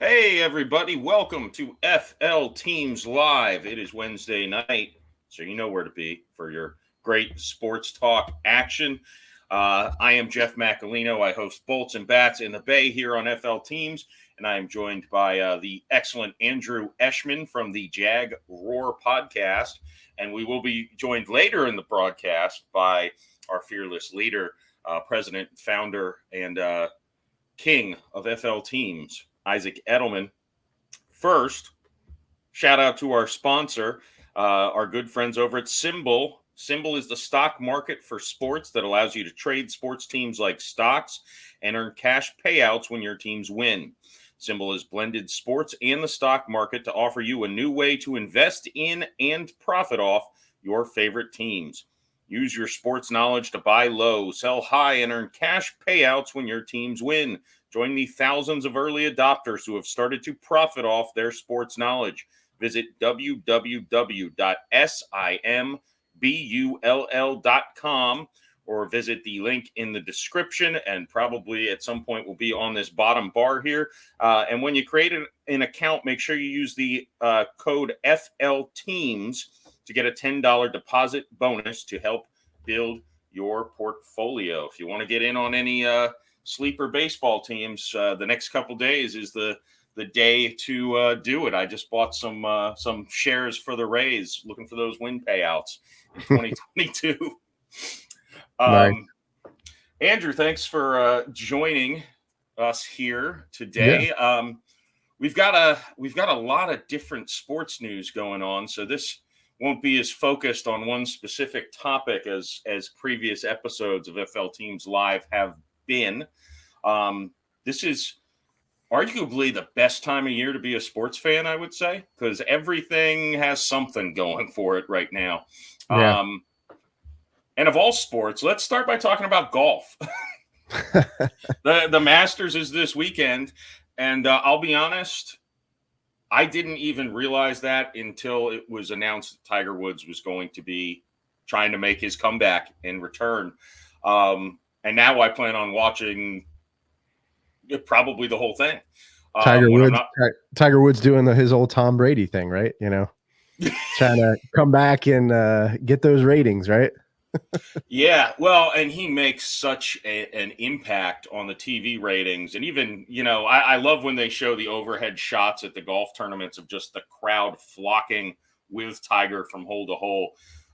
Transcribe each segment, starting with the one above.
Hey, everybody, welcome to FL Teams Live. It is Wednesday night, so you know where to be for your great sports talk action. I am Jeff Macolino. I host Bolts and Bats in the Bay here on FL Teams, and I am joined by the excellent Andrew Eshman from the Jag Roar podcast. And we will be joined later in the broadcast by our fearless leader, president, founder, and king of FL Teams, Isaac Edelman. First, shout out to our sponsor, our good friends over at Symbol. Symbol is the stock market for sports that allows you to trade sports teams like stocks and earn cash payouts when your teams win. Symbol has blended sports and the stock market to offer you a new way to invest in and profit off your favorite teams. Use your sports knowledge to buy low, sell high, and earn cash payouts when your teams win. Join the thousands of early adopters who have started to profit off their sports knowledge. Visit www.simbull.com or visit the link in the description, and probably at some point will be on this bottom bar here. And when you create an account, make sure you use the code FLTEAMS to get a $10 deposit bonus to help build your portfolio. If you want to get in on any sleeper baseball teams, the next couple days is the day to do it. I just bought some shares for the Rays, looking for those win payouts in 2022. Nice. Andrew, thanks for joining us here today. Yeah. We've got a lot of different sports news going on, so this won't be as focused on one specific topic as previous episodes of FL Teams Live have been. This is arguably the best time of year to be a sports fan, I would say, because everything has something going for it right now. Yeah. And of all sports, let's start by talking about golf. The Masters is this weekend, and I'll be honest, I didn't even realize that until it was announced that Tiger Woods was going to be trying to make his comeback and return. And now I plan on watching probably the whole thing. Tiger Woods doing his old Tom Brady thing, right? You know, trying to come back and get those ratings, right? Yeah, well, and he makes such an impact on the TV ratings. And even, I love when they show the overhead shots at the golf tournaments of just the crowd flocking with Tiger from hole to hole.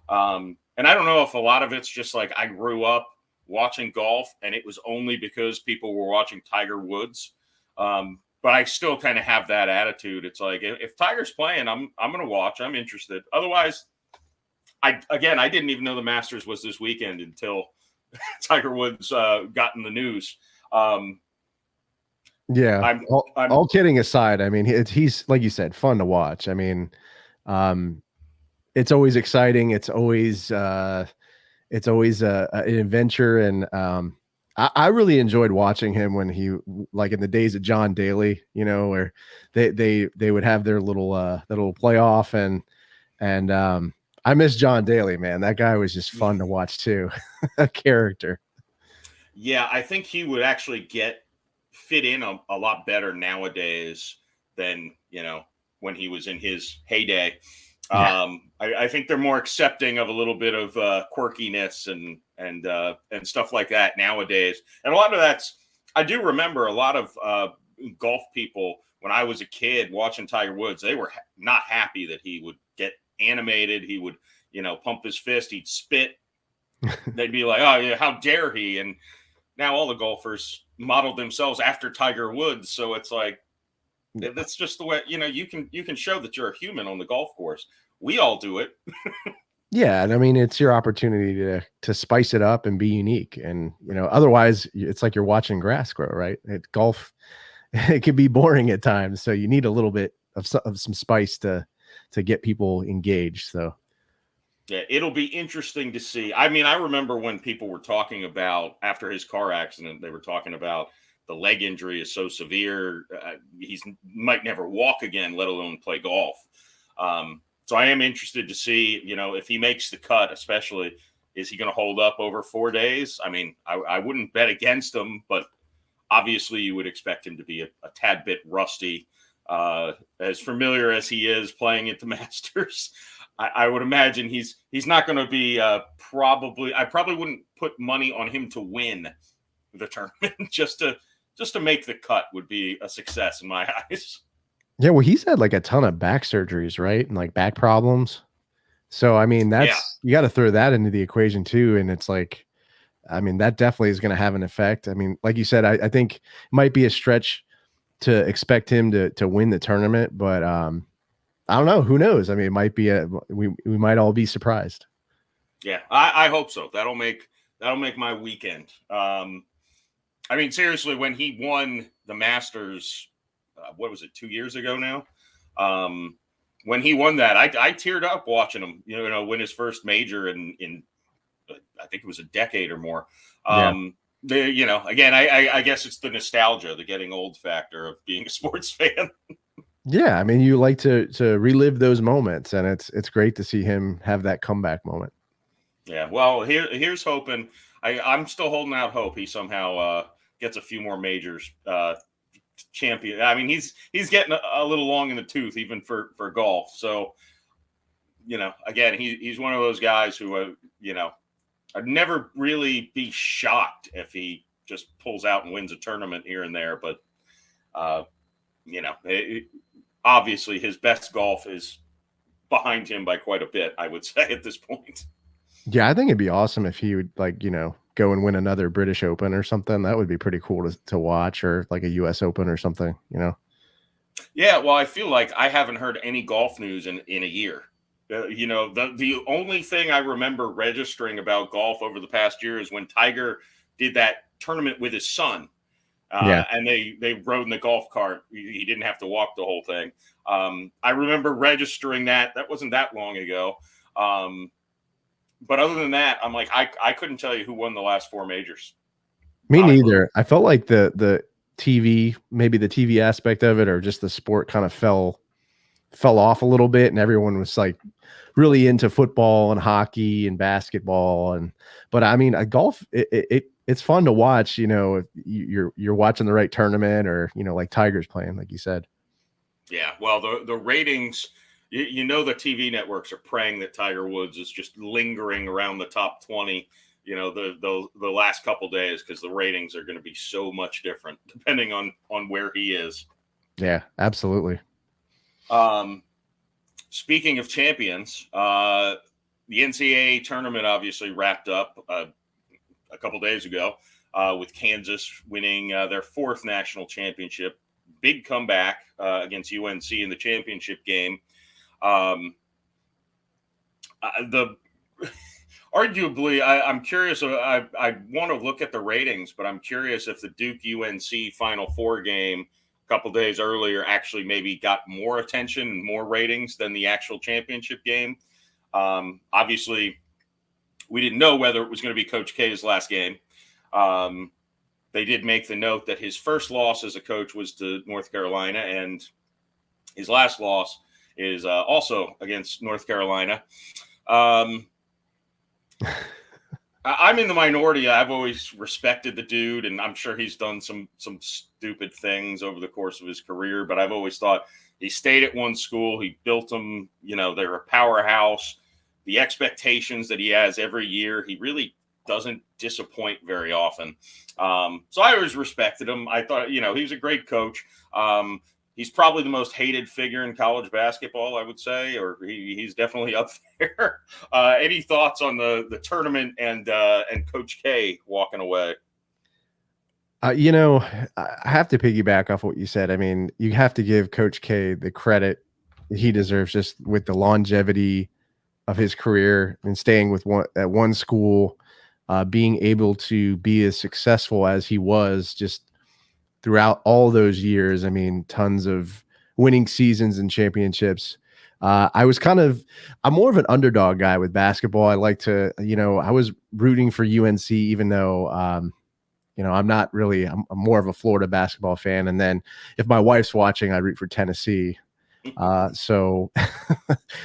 And I don't know if a lot of it's just like I grew up watching golf and it was only because people were watching Tiger Woods. But I still kind of have that attitude. It's like, if Tiger's playing, I'm going to watch. I'm interested. Otherwise, I didn't even know the Masters was this weekend until Tiger Woods got in the news. Yeah. All kidding aside, I mean, he's like you said, fun to watch. I mean, it's always exciting. It's always an adventure, and I really enjoyed watching him when he, like in the days of John Daly, where they would have their little playoff, and I miss John Daly, man. That guy was just fun to watch too. A character. Yeah, I think he would actually fit in a lot better nowadays than, when he was in his heyday. Yeah. I think they're more accepting of a little bit of quirkiness and stuff like that nowadays. And a lot of I do remember a lot of golf people when I was a kid watching Tiger Woods, they were not happy that he would get animated. He would, pump his fist, he'd spit. They'd be like, oh yeah, how dare he? And now all the golfers modeled themselves after Tiger Woods. So it's like, that's just the way, you can show that you're a human on the golf course. We all do it. Yeah. And I mean, it's your opportunity to spice it up and be unique. And, otherwise it's like you're watching grass grow, right? Golf, it can be boring at times. So you need a little bit of some spice to get people engaged. So yeah, it'll be interesting to see. I mean, I remember when people were talking about after his car accident, they were talking about the leg injury is so severe. He might never walk again, let alone play golf. So I am interested to see, if he makes the cut, especially, is he going to hold up over 4 days? I mean, I wouldn't bet against him, but Obviously, you would expect him to be a tad bit rusty, as familiar as he is playing at the Masters. I would imagine he's not going to be I probably wouldn't put money on him to win the tournament. just to make the cut would be a success in my eyes. Yeah, well, he's had like a ton of back surgeries, right? And like back problems. So, I mean, you got to throw that into the equation too. And it's like, I mean, that definitely is going to have an effect. I mean, like you said, I think it might be a stretch to expect him to win the tournament, but I don't know. Who knows? I mean, it might be we might all be surprised. Yeah, I hope so. That'll make my weekend. I mean, seriously, when he won the Masters, what was it, 2 years ago now? When he won that, I teared up watching him, win his first major in I think it was a decade or more. Again, I guess it's the nostalgia, the getting old factor of being a sports fan. Yeah, I mean, you like to relive those moments, and it's great to see him have that comeback moment. Yeah, well, here's hoping. I'm still holding out hope he somehow gets a few more majors. Champion. I mean, he's getting a little long in the tooth even for golf. So, again, he's one of those guys who, I'd never really be shocked if he just pulls out and wins a tournament here and there. But, obviously his best golf is behind him by quite a bit, I would say at this point. Yeah, I think it'd be awesome if he would go and win another British Open or something. That would be pretty cool to watch, or like a US Open or something, Yeah, well, I feel like I haven't heard any golf news in a year. The only thing I remember registering about golf over the past year is when Tiger did that tournament with his son. And they rode in the golf cart. He didn't have to walk the whole thing. I remember registering that. That wasn't that long ago. But other than that, I'm like, I couldn't tell you who won the last 4 majors. Me neither. I felt like the TV, maybe the TV aspect of it, or just the sport kind of fell off a little bit, and everyone was like really into football and hockey and basketball. But I mean, golf, it's fun to watch, if you're watching the right tournament, or, like Tiger's playing, like you said. Yeah. Well, the ratings, the TV networks are praying that Tiger Woods is just lingering around the top 20, the last couple days, because the ratings are going to be so much different depending on where he is. Yeah, absolutely. Speaking of champions, the NCAA tournament obviously wrapped up a couple days ago with Kansas winning their 4th national championship. Big comeback against UNC in the championship game. Arguably, I'm curious. I want to look at the ratings, but I'm curious if the Duke UNC Final Four game a couple days earlier actually maybe got more attention and more ratings than the actual championship game. Obviously, we didn't know whether it was going to be Coach K's last game. They did make the note that his first loss as a coach was to North Carolina, and his last loss is also against North Carolina. I'm in the minority. I've always respected the dude, and I'm sure he's done some stupid things over the course of his career, but I've always thought he stayed at one school. He built them. They're a powerhouse. The expectations that he has every year, he really doesn't disappoint very often. So I always respected him. I thought, he was a great coach. He's probably the most hated figure in college basketball, I would say, or he's definitely up there. Any thoughts on the tournament and Coach K walking away? I have to piggyback off what you said. I mean, you have to give Coach K the credit he deserves, just with the longevity of his career and staying with at one school, being able to be as successful as he was just throughout all those years. I mean, tons of winning seasons and championships. I'm more of an underdog guy with basketball. I like to, I was rooting for UNC, even though, I'm not really, I'm more of a Florida basketball fan. And then if my wife's watching, I root for Tennessee. So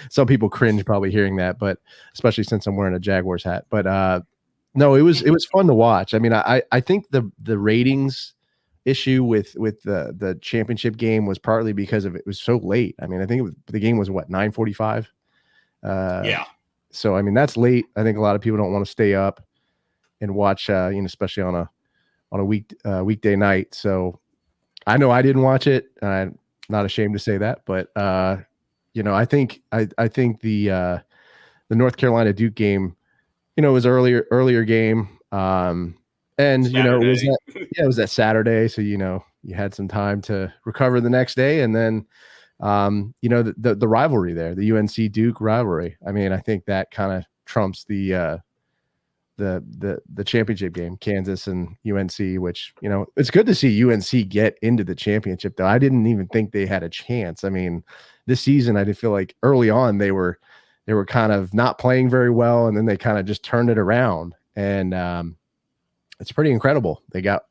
some people cringe probably hearing that, but especially since I'm wearing a Jaguars hat. But no, it was fun to watch. I mean, I think the ratings issue with the championship game was partly because of it was so late. I mean, I think the game was what, 9:45. Yeah. So I mean, that's late. I think a lot of people don't want to stay up and watch, especially on a weekday night. So I know I didn't watch it, and I'm not ashamed to say that. But I think the North Carolina Duke game, it was earlier game. And Saturday. it was that Saturday, so you had some time to recover the next day, and then the rivalry there, the UNC Duke rivalry. I mean, I think that kind of trumps the championship game, Kansas and UNC, which it's good to see UNC get into the championship. Though I didn't even think they had a chance. I mean, this season I did feel like early on they were kind of not playing very well, and then they kind of just turned it around, and it's pretty incredible. They got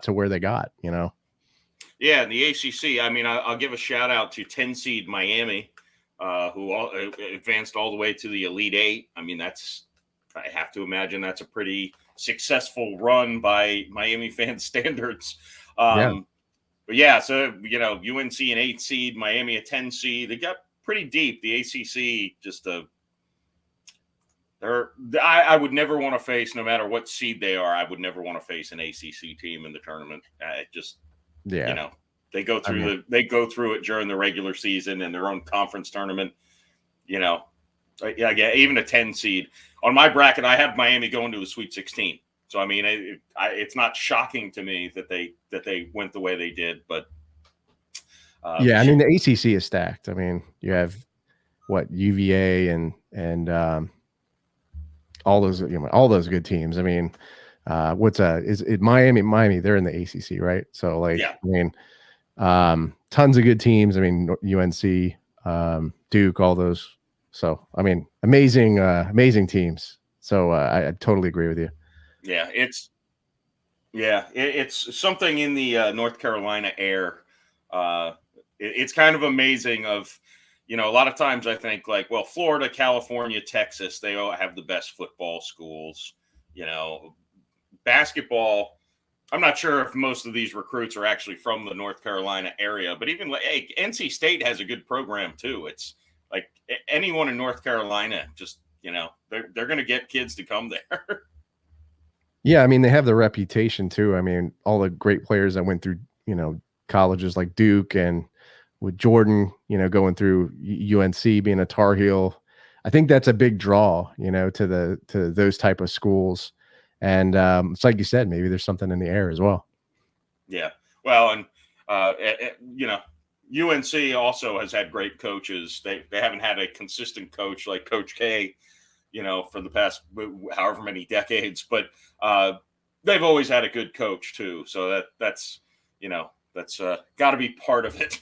to where they got, Yeah, in the ACC, I mean, I'll give a shout out to 10 seed Miami, who advanced all the way to the Elite Eight. I mean, I have to imagine that's a pretty successful run by Miami fan standards. But yeah, so UNC an 8 seed, Miami a 10 seed. They got pretty deep. The ACC just I would never want to face, no matter what seed they are, I would never want to face an ACC team in the tournament. They go through it during the regular season and their own conference tournament. Yeah, even a 10 seed on my bracket, I have Miami going to the Sweet 16. So I mean, it's not shocking to me that they went the way they did, but I mean, the ACC is stacked. I mean, you have UVA and all those good teams. I mean, is it Miami? They're in the ACC, right? So I mean, tons of good teams. I mean, UNC, Duke, all those. So I mean, amazing teams. So I totally agree with you. Yeah, it's something in the North Carolina air. It's kind of amazing. A lot of times I think Florida, California, Texas, they all have the best football schools. Basketball, I'm not sure if most of these recruits are actually from the North Carolina area, but even NC State has a good program too. It's like anyone in North Carolina, just, they're going to get kids to come there. Yeah, I mean, they have the reputation too. I mean, all the great players that went through, colleges like Duke, and with Jordan, going through UNC, being a Tar Heel. I think that's a big draw, to those type of schools. And it's like you said, maybe there's something in the air as well. Yeah. Well, and UNC also has had great coaches. They haven't had a consistent coach like Coach K, for the past however many decades, but they've always had a good coach too. So that's got to be part of it.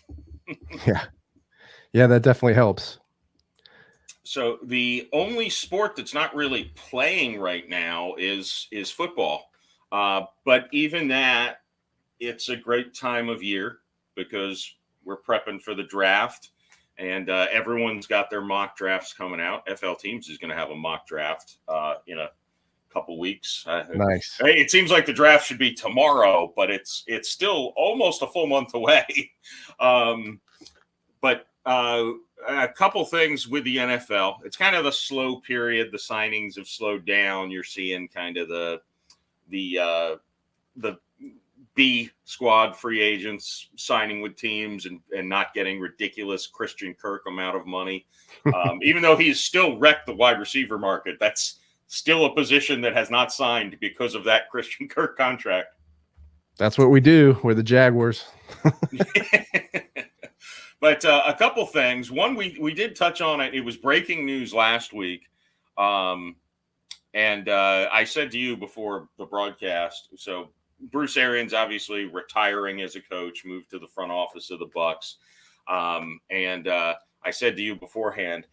Yeah, that definitely helps. So the only sport that's not really playing right now is football. But even that, it's a great time of year because we're prepping for the draft, and everyone's got their mock drafts coming out. FL Teams is going to have a mock draft in a couple weeks. Nice. It seems like the draft should be tomorrow, but it's still almost a full month away. But a couple things with the NFL. It's kind of the slow period. The signings have slowed down. You're seeing kind of the B squad free agents signing with teams and not getting ridiculous Christian Kirk amount of money. Even though he's still wrecked the wide receiver market, that's still a position that has not signed because of that Christian Kirk contract. That's what we do. We're the Jaguars. But a couple things. One, we did touch on it. It was breaking news last week. And I said to you before the broadcast, so Bruce Arians obviously retiring as a coach, moved to the front office of the Bucs. And I said to you beforehand,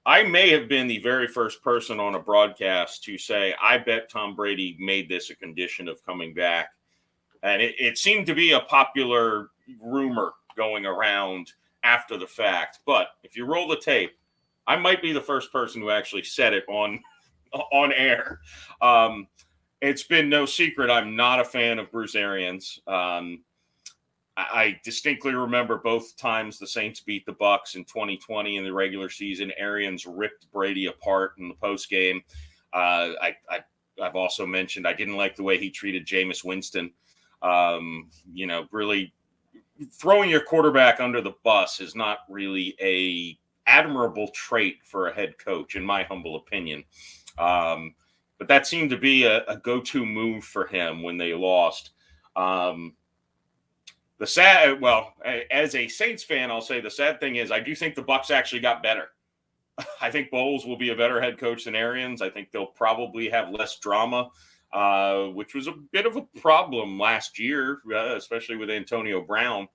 I may have been the very first person on a broadcast to say, I bet Tom Brady made this a condition of coming back. And it seemed to be a popular rumor going around after the fact. But if you roll the tape, I might be the first person who actually said it on air. It's been no secret I'm not a fan of Bruce Arians. I distinctly remember both times the Saints beat the Bucs in 2020 in the regular season. Arians ripped Brady apart in the post game. I've also mentioned I didn't like the way he treated Jameis Winston. Really throwing your quarterback under the bus is not really a admirable trait for a head coach, in my humble opinion. But that seemed to be a go-to move for him when they lost. As a Saints fan, I'll say the sad thing is I do think the Bucs actually got better. I think Bowles will be a better head coach than Arians. I think they'll probably have less drama, which was a bit of a problem last year, especially with Antonio Brown.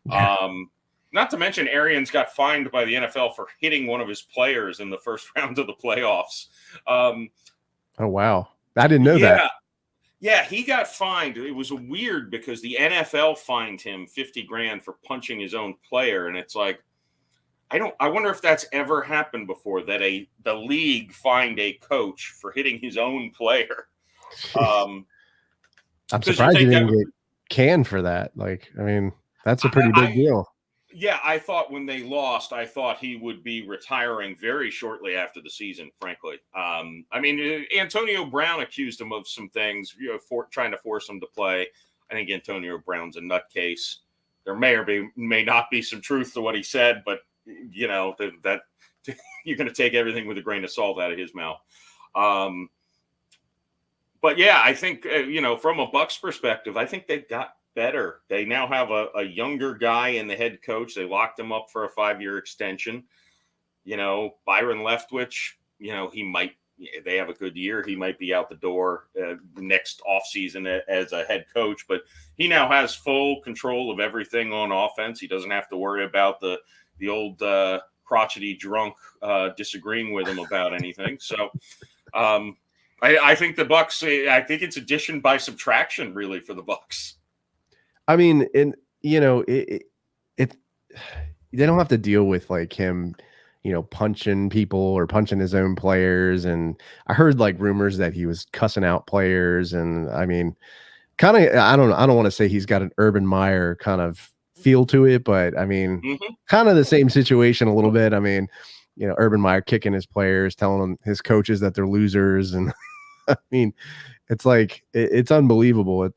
Not to mention Arians got fined by the NFL for hitting one of his players in the first round of the playoffs. Oh, wow. I didn't know that. Yeah, he got fined. It was weird because the NFL fined him $50,000 for punching his own player. And it's like, I wonder if that's ever happened before, that the league fined a coach for hitting his own player. I'm surprised you didn't get canned for that. That's a pretty big deal. Yeah, I thought when they lost, I thought he would be retiring very shortly after the season, frankly. Antonio Brown accused him of some things, for trying to force him to play. I think Antonio Brown's a nutcase. There may not be some truth to what he said, but that you're going to take everything with a grain of salt out of his mouth. But yeah, I think, from a Bucs perspective, I think they've got better. They now have a younger guy in the head coach. They locked him up for a 5-year extension. Byron Leftwich, they have a good year. He might be out the door next offseason as a head coach, but he now has full control of everything on offense. He doesn't have to worry about the old crotchety drunk disagreeing with him about anything. So I think the Bucs, I think it's addition by subtraction really for the Bucs. I mean, they don't have to deal with him, punching people or punching his own players. And I heard rumors that he was cussing out players. And I mean, I don't want to say he's got an Urban Meyer kind of feel to it, but I mean, kind of the same situation a little bit. I mean, Urban Meyer kicking his players, telling them, his coaches, that they're losers. And I mean, it's it's unbelievable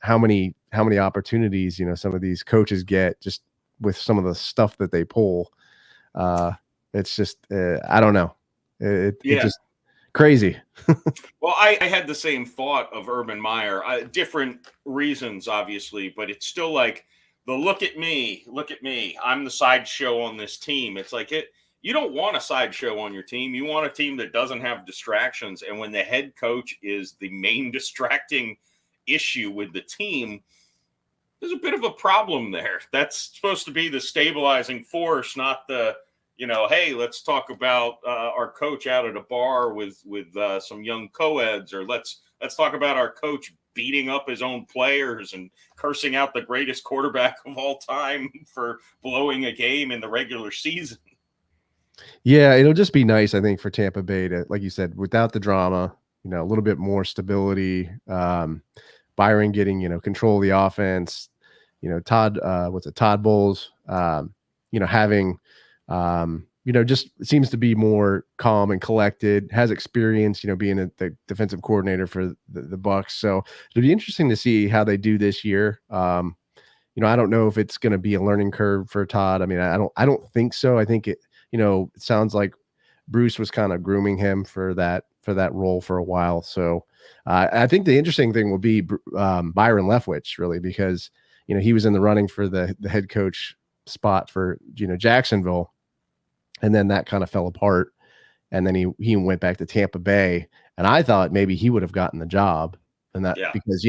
how many opportunities, some of these coaches get just with some of the stuff that they pull. It's just, I don't know. It's just crazy. Well, I had the same thought of Urban Meyer, different reasons, obviously, but it's still look at me, I'm the sideshow on this team. It's you don't want a sideshow on your team. You want a team that doesn't have distractions. And when the head coach is the main distracting issue with the team, there's a bit of a problem there. That's supposed to be the stabilizing force, not the, hey, let's talk about our coach out at a bar with some young co-eds, or let's talk about our coach beating up his own players and cursing out the greatest quarterback of all time for blowing a game in the regular season. Yeah, it'll just be nice, I think, for Tampa Bay to, like you said, without the drama, a little bit more stability. Byron getting, control of the offense, Todd Bowles, having, just seems to be more calm and collected, has experience, being the defensive coordinator for the Bucs. So it'll be interesting to see how they do this year. I don't know if it's going to be a learning curve for Todd. I mean, I don't think so. I think it sounds like Bruce was kind of grooming him for that role for a while. So I think the interesting thing will be Byron Leftwich, really, because he was in the running for the head coach spot for Jacksonville, and then that kind of fell apart, and then he went back to Tampa Bay, and I thought maybe he would have gotten the job, and because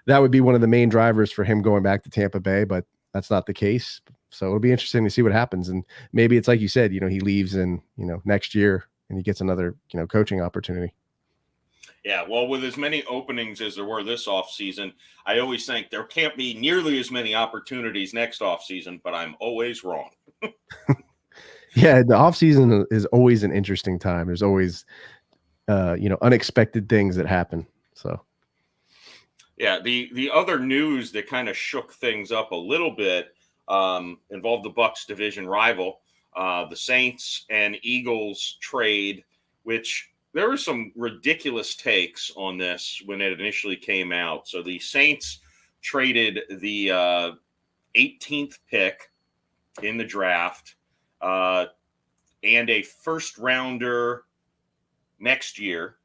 that would be one of the main drivers for him going back to Tampa Bay, but that's not the case. So it'll be interesting to see what happens. And maybe it's like you said, he leaves in, next year and he gets another, coaching opportunity. Yeah. Well, with as many openings as there were this offseason, I always think there can't be nearly as many opportunities next offseason, but I'm always wrong. Yeah. The offseason is always an interesting time. There's always, unexpected things that happen. So. Yeah, the other news that kind of shook things up a little bit involved the Bucks division rival, the Saints and Eagles trade, which there were some ridiculous takes on this when it initially came out. So the Saints traded the 18th pick in the draft and a first rounder next year,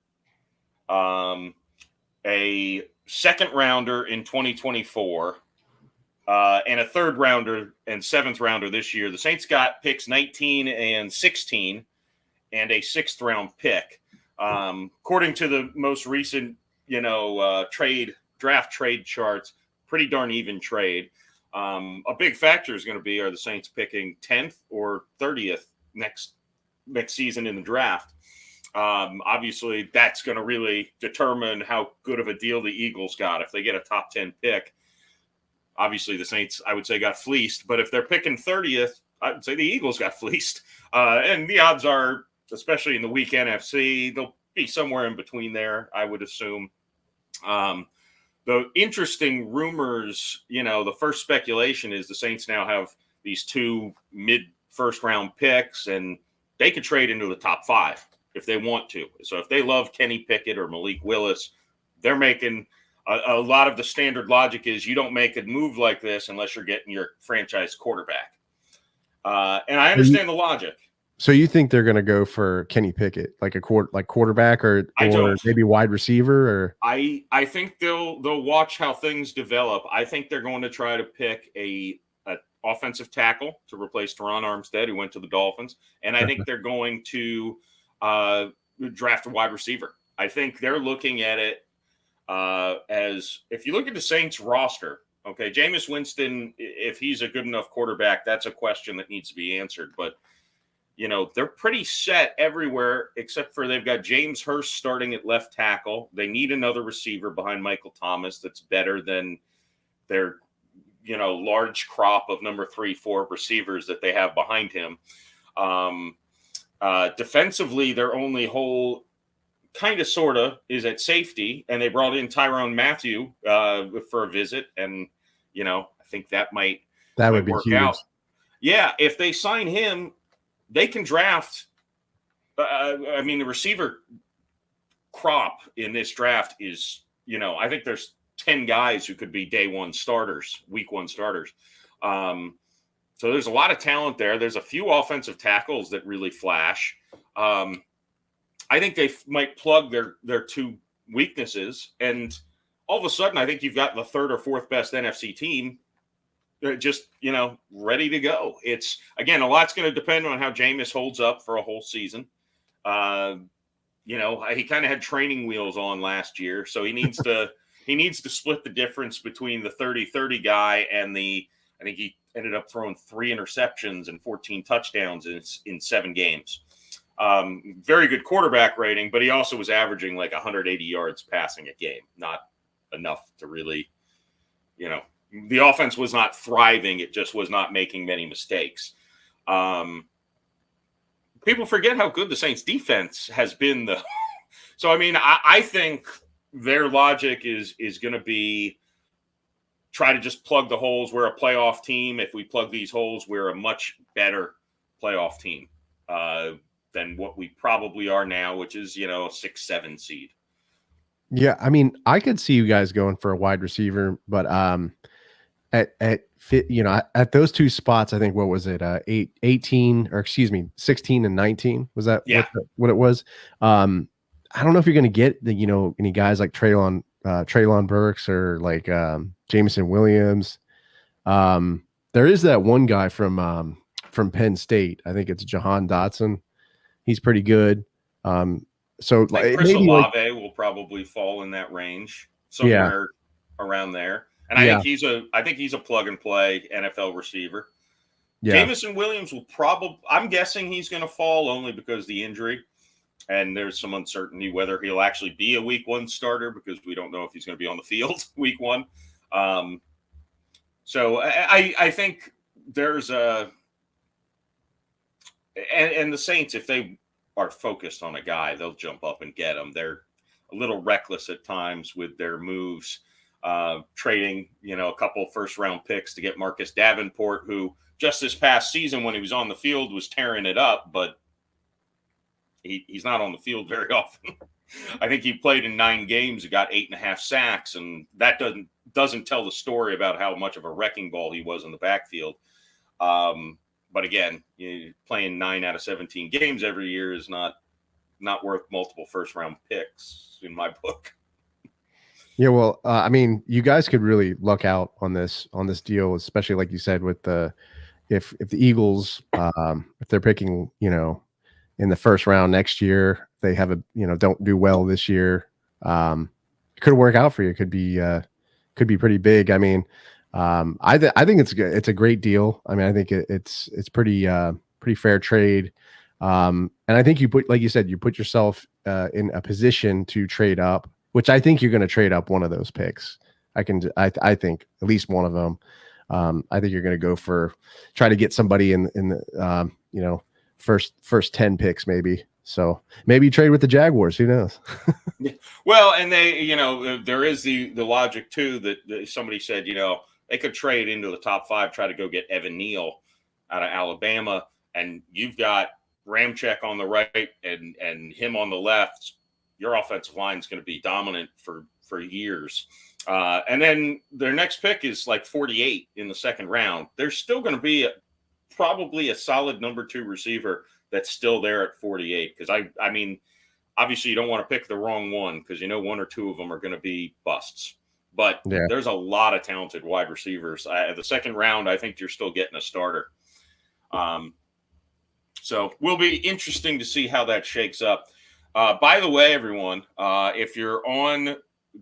a second rounder in 2024, and a third rounder and seventh rounder this year. The Saints got picks 19 and 16 and a sixth round pick. According to the most recent, draft trade charts, pretty darn even trade. A big factor is going to be, are the Saints picking 10th or 30th next season in the draft? Obviously, that's going to really determine how good of a deal the Eagles got. If they get a top 10 pick, obviously the Saints, I would say, got fleeced. But if they're picking 30th, I would say the Eagles got fleeced. And the odds are, especially in the weak NFC, they'll be somewhere in between there, I would assume. The interesting rumors, the first speculation is the Saints now have these two mid-first round picks, and they could trade into the top 5 if they want to. So if they love Kenny Pickett or Malik Willis, they're making a lot of the standard logic is you don't make a move like this unless you're getting your franchise quarterback. And I understand the logic. So you think they're going to go for Kenny Pickett, like quarterback or maybe wide receiver? Or I think they'll watch how things develop. I think they're going to try to pick a offensive tackle to replace Teron Armstead, who went to the Dolphins, and I think they're going to draft a wide receiver. I think they're looking at it as, if you look at the Saints roster, okay, Jameis Winston, if he's a good enough quarterback, that's a question that needs to be answered. But they're pretty set everywhere except for they've got James Hurst starting at left tackle. They need another receiver behind Michael Thomas that's better than their, large crop of number 3, 4 receivers that they have behind him. Defensively, their only hole, kind of, sort of, is at safety, and they brought in Tyrann Mathieu for a visit, and, I think that would be work huge. out. Yeah, if they sign him, they can draft. The receiver crop in this draft is, I think there's 10 guys who could be day one starters, week one starters. So there's a lot of talent there. There's a few offensive tackles that really flash. I think they might plug their two weaknesses, and all of a sudden, I think you've got the third or fourth best NFC team just, ready to go. It's, again, a lot's going to depend on how Jameis holds up for a whole season. He kind of had training wheels on last year, so he needs to split the difference between the 30-30 guy and I think he ended up throwing 3 interceptions and 14 touchdowns in 7 games. Very good quarterback rating, but he also was averaging like 180 yards passing a game. Not enough to really, the offense was not thriving. It just was not making many mistakes. People forget how good the Saints defense has been, though. So, I think their logic is going to be try to just plug the holes. We're a playoff team. If we plug these holes, we're a much better playoff team than what we probably are now, which is, a 6-7 seed. Yeah, I could see you guys going for a wide receiver, but at those two spots, I think, what was it, 16 and 19? Was that what it was? I don't know if you're going to get any guys like Treylon Burks or like Jameson Williams. There is that one guy from Penn State. I think it's Jahan Dotson. He's pretty good. So like Chris Olave will probably fall in that range somewhere around there. And I think he's a plug and play NFL receiver. Yeah. Jameson Williams will I'm guessing he's going to fall only because of the injury. And there's some uncertainty whether he'll actually be a week 1 starter because we don't know if he's going to be on the field week 1. So I think there's and the Saints, if they are focused on a guy, they'll jump up and get him. They're a little reckless at times with their moves. trading, a couple of first-round picks to get Marcus Davenport, who just this past season when he was on the field was tearing it up, but he's not on the field very often. I think he played in 9 games, he got 8.5 sacks, and that doesn't tell the story about how much of a wrecking ball he was in the backfield. But again, playing 9 out of 17 games every year is not worth multiple first-round picks in my book. Yeah, well, I mean, you guys could really luck out on this deal, especially like you said with if the Eagles, if they're picking, in the first round next year, they have don't do well this year, it could work out for you. It could be pretty big. I mean, I think it's a great deal. I mean, I think it's pretty fair trade. And I think like you said, you put yourself in a position to trade up, which I think you're going to trade up one of those picks. I think at least one of them. I think you're going to try to get somebody in the first 10 picks maybe. So maybe trade with the Jaguars. Who knows? Well, and they, there is the logic too that somebody said, they could trade into the top 5, try to go get Evan Neal out of Alabama, and you've got Ramczyk on the right and him on the left. Your offensive line is going to be dominant for years. And then their next pick is like 48 in the second round. There's still going to be probably a solid number 2 receiver that's still there at 48. Because I mean, obviously you don't want to pick the wrong one because 1 or 2 of them are going to be busts. But there's a lot of talented wide receivers. The second round, I think you're still getting a starter. So will be interesting to see how that shakes up. By the way, everyone, if you're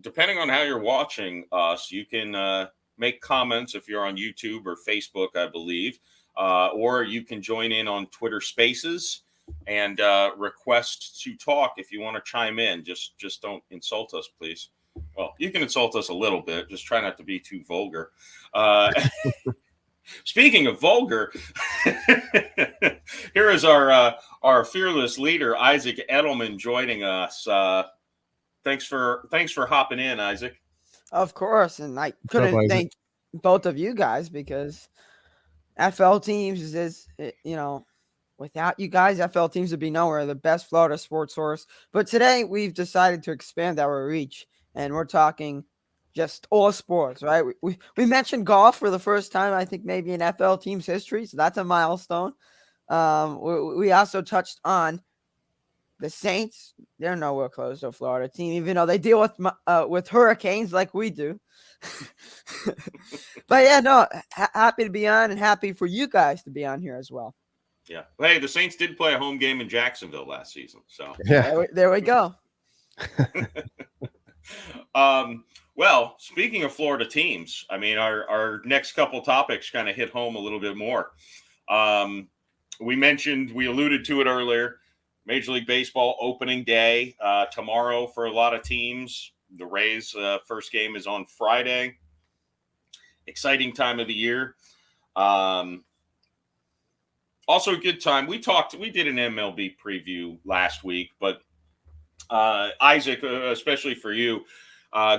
depending on how you're watching us, you can make comments if you're on YouTube or Facebook, I believe, or you can join in on Twitter Spaces and request to talk if you want to chime in. Just don't insult us, please. Well, you can insult us a little bit. Just try not to be too vulgar. Speaking of vulgar, here is our fearless leader, Isaac Edelman, joining us. Thanks for hopping in, Isaac. Of course, and I couldn't thank both of you guys because FL Teams is, without you guys, FL Teams would be nowhere. The best Florida sports source. But today we've decided to expand our reach, and we're talking just all sports, right? We mentioned golf for the first time, I think maybe in FL Teams history, so that's a milestone. We also touched on the Saints. They're nowhere close to a Florida team, even though they deal with hurricanes like we do. But yeah, no, happy to be on and happy for you guys to be on here as well. Yeah. Hey, the Saints did play a home game in Jacksonville last season, so yeah, there we go. Well, speaking of Florida teams, I mean, our next couple topics kind of hit home a little bit more. We alluded to it earlier, Major League Baseball opening day tomorrow for a lot of teams. The Rays' first game is on Friday. Exciting time of the year. Also a good time. We did an MLB preview last week, but Isaac, especially for you,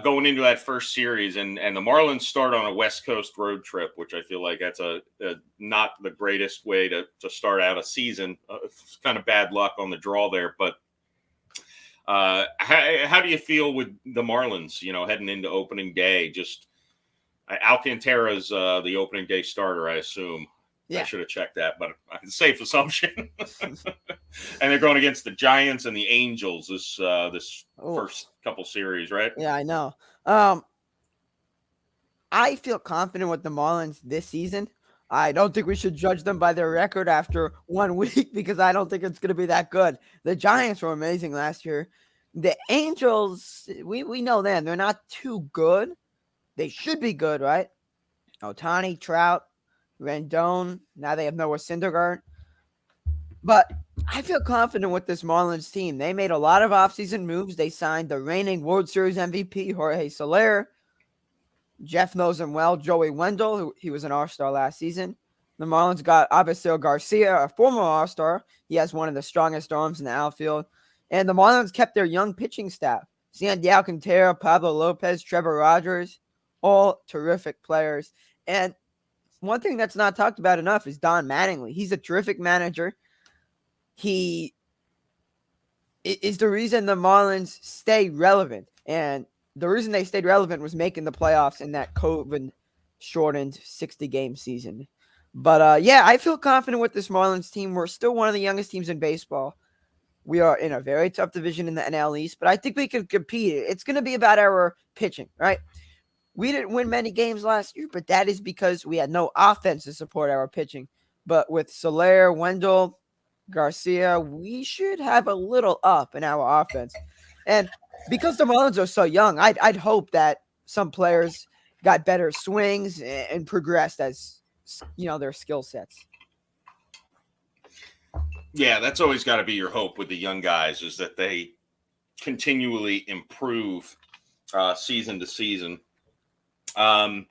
going into that first series, and the Marlins start on a West Coast road trip, which I feel like that's a not the greatest way to start out a season. It's kind of bad luck on the draw there, but how do you feel with the Marlins, heading into opening day? Just Alcantara's the opening day starter, I assume. Yeah. I should have checked that, but it's a safe assumption. And they're going against the Giants and the Angels this first couple series, right? Yeah, I know. I feel confident with the Marlins this season. I don't think we should judge them by their record after 1 week because I don't think it's going to be that good. The Giants were amazing last year. The Angels, we know them. They're not too good. They should be good, right? Ohtani, Trout, Rendon. Now they have Noah Syndergaard. But I feel confident with this Marlins team. They made a lot of offseason moves. They signed the reigning World Series MVP, Jorge Soler. Jeff knows him well, Joey Wendell, he was an All-Star last season. The Marlins got Avisail Garcia, a former All-Star. He has one of the strongest arms in the outfield. And the Marlins kept their young pitching staff. Sandy Alcantara, Pablo Lopez, Trevor Rogers. all terrific players. And one thing that's not talked about enough is Don Mattingly. He's a terrific manager. He is the reason the Marlins stay relevant. And the reason they stayed relevant was making the playoffs in that COVID-shortened 60-game season. But, yeah, I feel confident with this Marlins team. We're still one of the youngest teams in baseball. We are in a very tough division in the NL East, but I think we can compete. It's going to be about our pitching, right? We didn't win many games last year, but that is because we had no offense to support our pitching. But with Soler, Wendell, Garcia, we should have a little up in our offense. And because the Marlins are so young, I'd hope that some players got better swings and progressed as, their skill sets. Yeah, that's always got to be your hope with the young guys, is that they continually improve season to season. I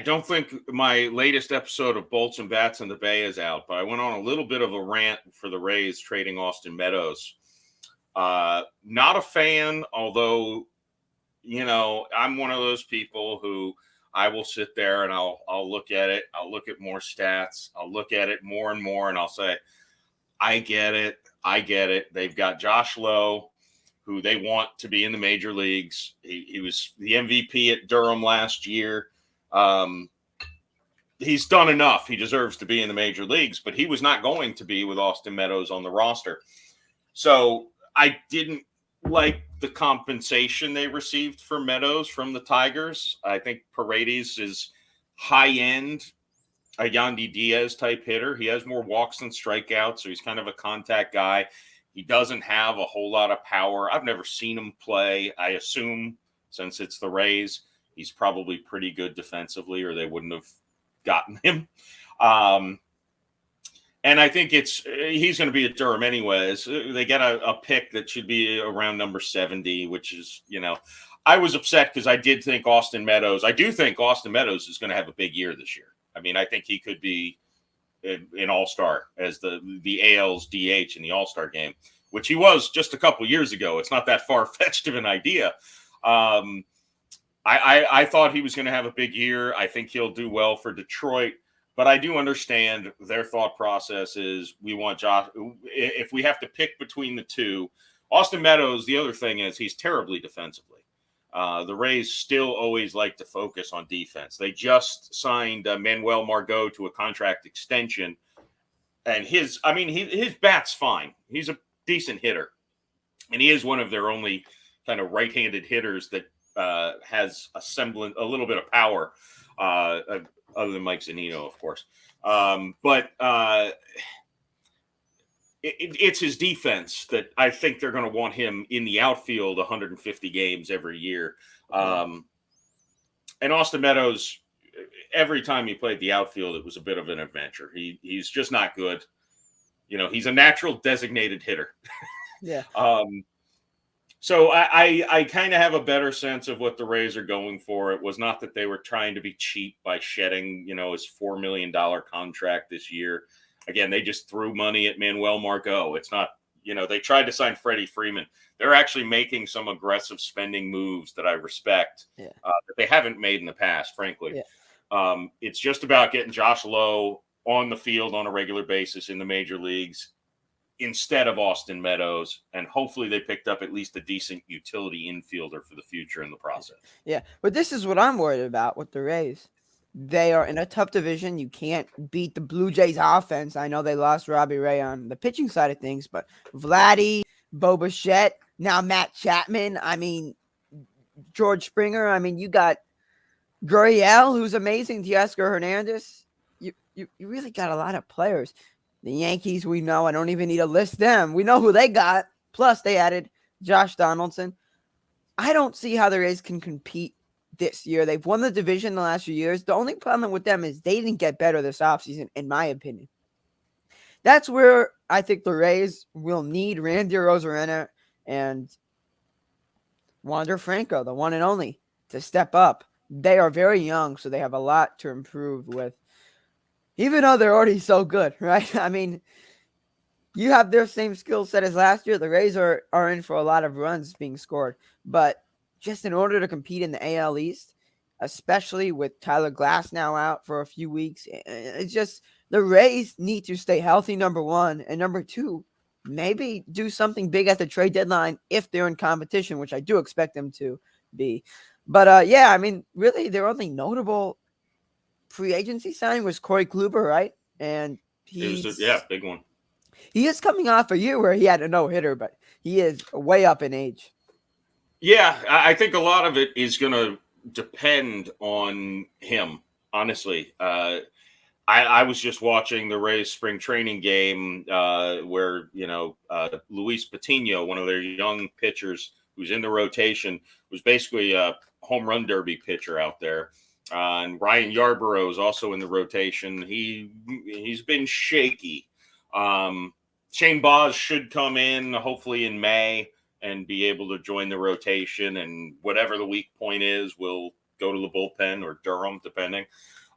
don't think my latest episode of Bolts and Bats in the Bay is out, but I went on a little bit of a rant for the Rays trading Austin Meadows. Not a fan, although, I'm one of those people who I will sit there and I'll look at it. I'll look at more stats. I'll look at it more and more, and I'll say, I get it. They've got Josh Lowe, who they want to be in the major leagues. He was the MVP at Durham last year. He's done enough. He deserves to be in the major leagues, but he was not going to be with Austin Meadows on the roster. So I didn't like the compensation they received for Meadows from the Tigers. I think Paredes is high-end, a Yandy Diaz type hitter. He has more walks than strikeouts, so he's kind of a contact guy. He doesn't have a whole lot of power. I've never seen him play. I assume, since it's the Rays, he's probably pretty good defensively, or they wouldn't have gotten him. And I think he's going to be at Durham anyways. They get a pick that should be around number 70, which is, I was upset because I do think Austin Meadows is going to have a big year this year. I mean, I think he could be an all-star as the AL's DH in the all-star game, which he was just a couple years ago. It's not that far-fetched of an idea. I thought he was going to have a big year. I think he'll do well for Detroit, but I do understand their thought process is we want Josh. If we have to pick between the two, Austin Meadows, the other thing is he's terribly defensively. The Rays still always like to focus on defense. They just signed Manuel Margot to a contract extension, and his bat's fine. He's a decent hitter, and he is one of their only kind of right-handed hitters that has a little bit of power, other than Mike Zunino, of course. But it's his defense that I think they're going to want him in the outfield 150 games every year. And Austin Meadows, every time he played the outfield, it was a bit of an adventure. He's just not good. He's a natural designated hitter. Yeah. So I kind of have a better sense of what the Rays are going for. It was not that they were trying to be cheap by shedding, his $4 million contract this year. Again, they just threw money at Manuel Margot. It's not, they tried to sign Freddie Freeman. They're actually making some aggressive spending moves that I respect that they haven't made in the past, frankly. Yeah. It's just about getting Josh Lowe on the field on a regular basis in the major leagues instead of Austin Meadows, and hopefully they picked up at least a decent utility infielder for the future in the process. Yeah, but this is what I'm worried about with the Rays. They are in a tough division. You can't beat the Blue Jays offense. I know they lost Robbie Ray on the pitching side of things, but Vladdy, Bo Bichette, now Matt Chapman. I mean, George Springer. I mean, you got Gurriel, who's amazing. Teoscar Hernandez. You really got a lot of players. The Yankees, we know. I don't even need to list them. We know who they got. Plus, they added Josh Donaldson. I don't see how the Rays can compete this year. They've won the division the last few years. The only problem with them is they didn't get better this offseason, in my opinion. That's where I think the Rays will need Randy Arozarena and Wander Franco, the one and only, to step up. They are very young, so they have a lot to improve with. Even though they're already so good, right? I mean, you have their same skill set as last year. The Rays are in for a lot of runs being scored. But just in order to compete in the AL East, especially with Tyler Glass now out for a few weeks. It's just the Rays need to stay healthy, number one, and number two, maybe do something big at the trade deadline if they're in competition, which I do expect them to be. But yeah, I mean, really, their only notable free agency signing was Corey Kluber, right? And It was big one. he is coming off a year where he had a no-hitter, but he is way up in age. Yeah, I think a lot of it is going to depend on him, honestly. I was just watching the Rays spring training game where, Luis Patino, one of their young pitchers who's in the rotation, was basically a home run derby pitcher out there. And Ryan Yarborough is also in the rotation. He's been shaky. Shane Baz should come in hopefully in May and be able to join the rotation. And whatever the weak point is, we'll go to the bullpen or Durham, depending.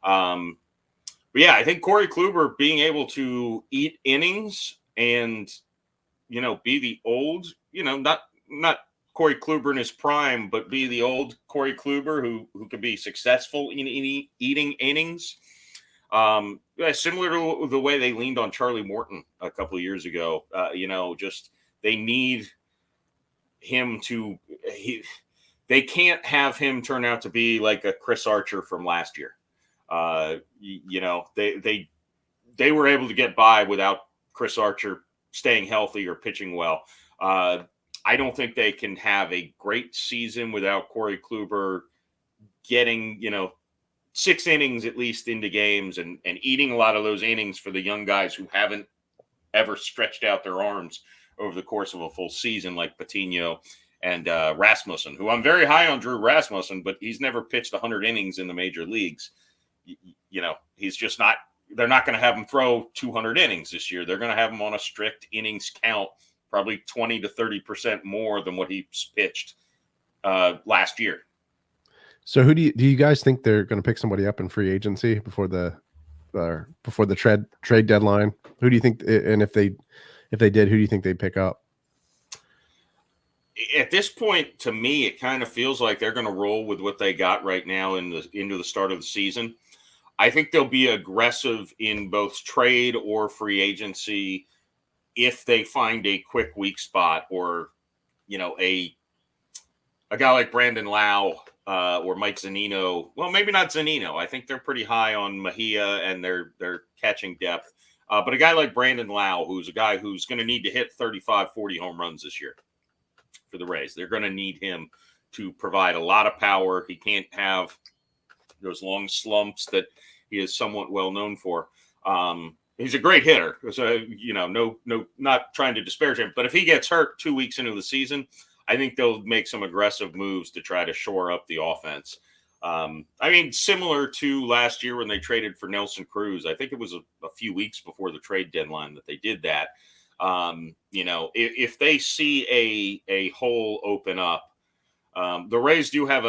But yeah, I think Corey Kluber being able to eat innings and, be the old, not Corey Kluber in his prime, but be the old Corey Kluber who could be successful in eating innings. Similar to the way they leaned on Charlie Morton a couple of years ago. Just they need him to they can't have him turn out to be like a Chris Archer from last year. They were able to get by without Chris Archer staying healthy or pitching well. I don't think they can have a great season without Corey Kluber getting, 6 innings at least into games and eating a lot of those innings for the young guys who haven't ever stretched out their arms over the course of a full season, like Patino and Rasmussen, who I'm very high on Drew Rasmussen, but he's never pitched 100 innings in the major leagues. He's just not, they're not going to have him throw 200 innings this year. They're going to have him on a strict innings count, probably 20 to 30% more than what he pitched last year. So who do you guys think they're going to pick somebody up in free agency before the trade deadline? Who do you think, and if they did, who do you think they'd pick up? At this point, to me, it kind of feels like they're going to roll with what they got right now into the start of the season. I think they'll be aggressive in both trade or free agency if they find a quick weak spot or, a guy like Brandon Lau or Mike Zunino. Well, maybe not Zunino. I think they're pretty high on Mejia and their catching depth. But a guy like Brandon Lau, who's a guy who's going to need to hit 35, 40 home runs this year for the Rays. They're going to need him to provide a lot of power. He can't have those long slumps that he is somewhat well known for. He's a great hitter. So, not trying to disparage him, but if he gets hurt 2 weeks into the season, I think they'll make some aggressive moves to try to shore up the offense. Similar to last year when they traded for Nelson Cruz, I think it was a few weeks before the trade deadline that they did that. If they see a hole open up, the Rays do have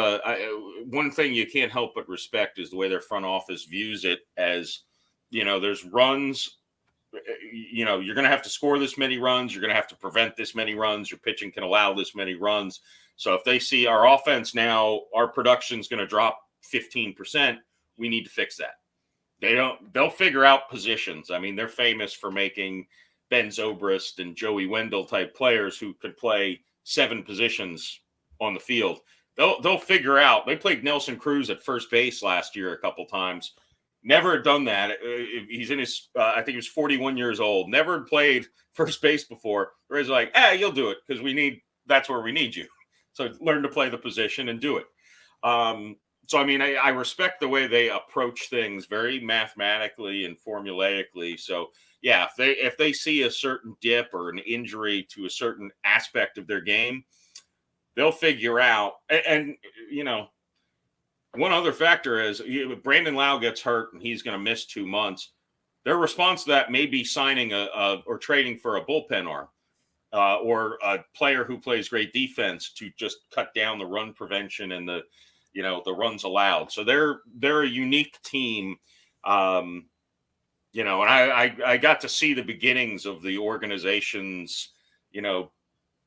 one thing you can't help but respect is the way their front office views it as, there's runs, you're going to have to score this many runs. You're going to have to prevent this many runs. Your pitching can allow this many runs. So if they see our offense now, our production's going to drop 15%, we need to fix that. They'll figure out positions. I mean, they're famous for making Ben Zobrist and Joey Wendell type players who could play 7 positions on the field. They'll figure out. They played Nelson Cruz at first base last year a couple times. Never had done that. He's in his, I think he was 41 years old. Never had played first base before. Whereas like, you'll do it because that's where we need you. So learn to play the position and do it. I respect the way they approach things very mathematically and formulaically. So yeah, if they see a certain dip or an injury to a certain aspect of their game, they'll figure out. And one other factor is Brandon Lau gets hurt and he's going to miss 2 months. Their response to that may be signing or trading for a bullpen arm or a player who plays great defense to just cut down the run prevention and the runs allowed. So they're a unique team. And I got to see the beginnings of the organization's,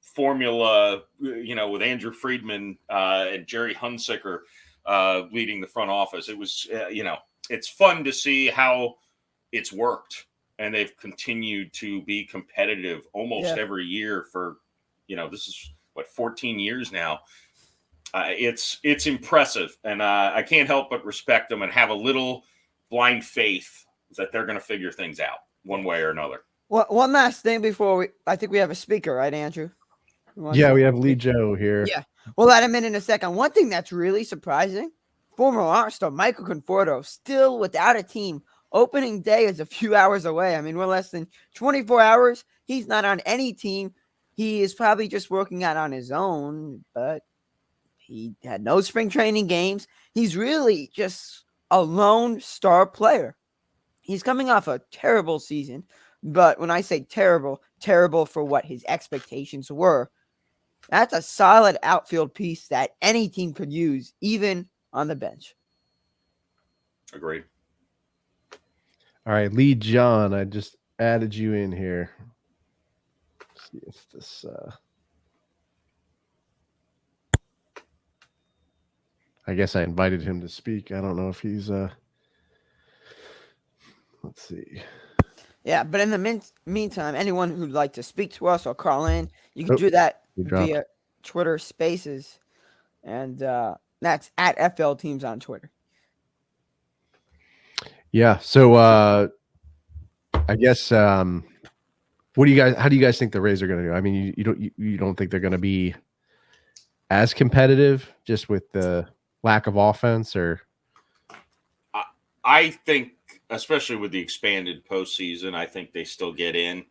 formula, with Andrew Friedman and Jerry Hunsaker leading the front office. It was, it's fun to see how it's worked, and they've continued to be competitive almost every year for, this is 14 years now. It's impressive, and I can't help but respect them and have a little blind faith that they're going to figure things out one way or another. Well, one last thing before I think we have a speaker, right, Andrew? Yeah, we have Lee Joe here. Yeah, we'll let him in a second. One thing that's really surprising, former All-Star Michael Conforto still without a team. Opening day is a few hours away. I mean, we're less than 24 hours. He's not on any team. He is probably just working out on his own, but he had no spring training games. He's really just a lone star player. He's coming off a terrible season, but when I say terrible for what his expectations were, that's a solid outfield piece that any team could use, even on the bench. Agreed. All right, Lee John, I just added you in here. Let's see if this I guess I invited him to speak. I don't know if he's let's see. Yeah, but in the meantime, anyone who'd like to speak to us or call in, you can do that via Twitter Spaces, and that's at FL Teams on Twitter. Yeah. So I guess how do you guys think the Rays are going to do? I mean, you don't think they're going to be as competitive just with the lack of offense, or? I think, especially with the expanded postseason, I think they still get in.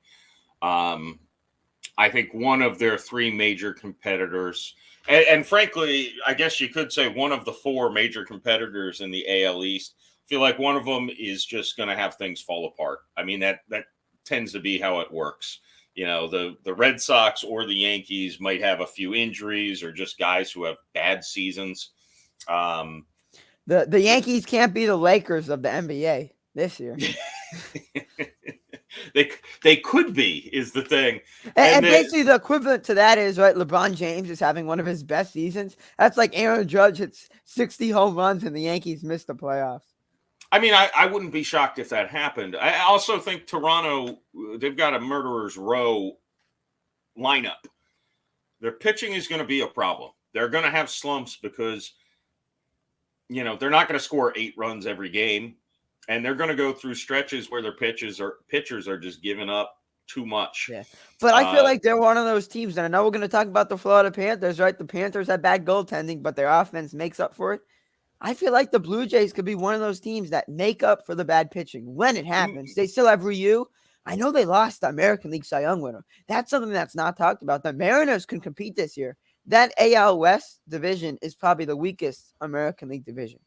I think one of their three major competitors, and frankly, I guess you could say one of the four major competitors in the AL East, feel like one of them is just going to have things fall apart. I mean, that tends to be how it works. The Red Sox or the Yankees might have a few injuries or just guys who have bad seasons. The Yankees can't be the Lakers of the NBA this year. They could be, is the thing. And basically the equivalent to that is, right, LeBron James is having one of his best seasons. That's like Aaron Judge hits 60 home runs and the Yankees missed the playoffs. I mean, I wouldn't be shocked if that happened. I also think Toronto, they've got a murderer's row lineup. Their pitching is going to be a problem. They're going to have slumps because, they're not going to score 8 runs every game. And they're going to go through stretches where their pitchers are just giving up too much. Yeah. But I feel like they're one of those teams. And I know we're going to talk about the Florida Panthers, right? The Panthers have bad goaltending, but their offense makes up for it. I feel like the Blue Jays could be one of those teams that make up for the bad pitching when it happens. They still have Ryu. I know they lost the American League Cy Young winner. That's something that's not talked about. The Mariners can compete this year. That AL West division is probably the weakest American League division.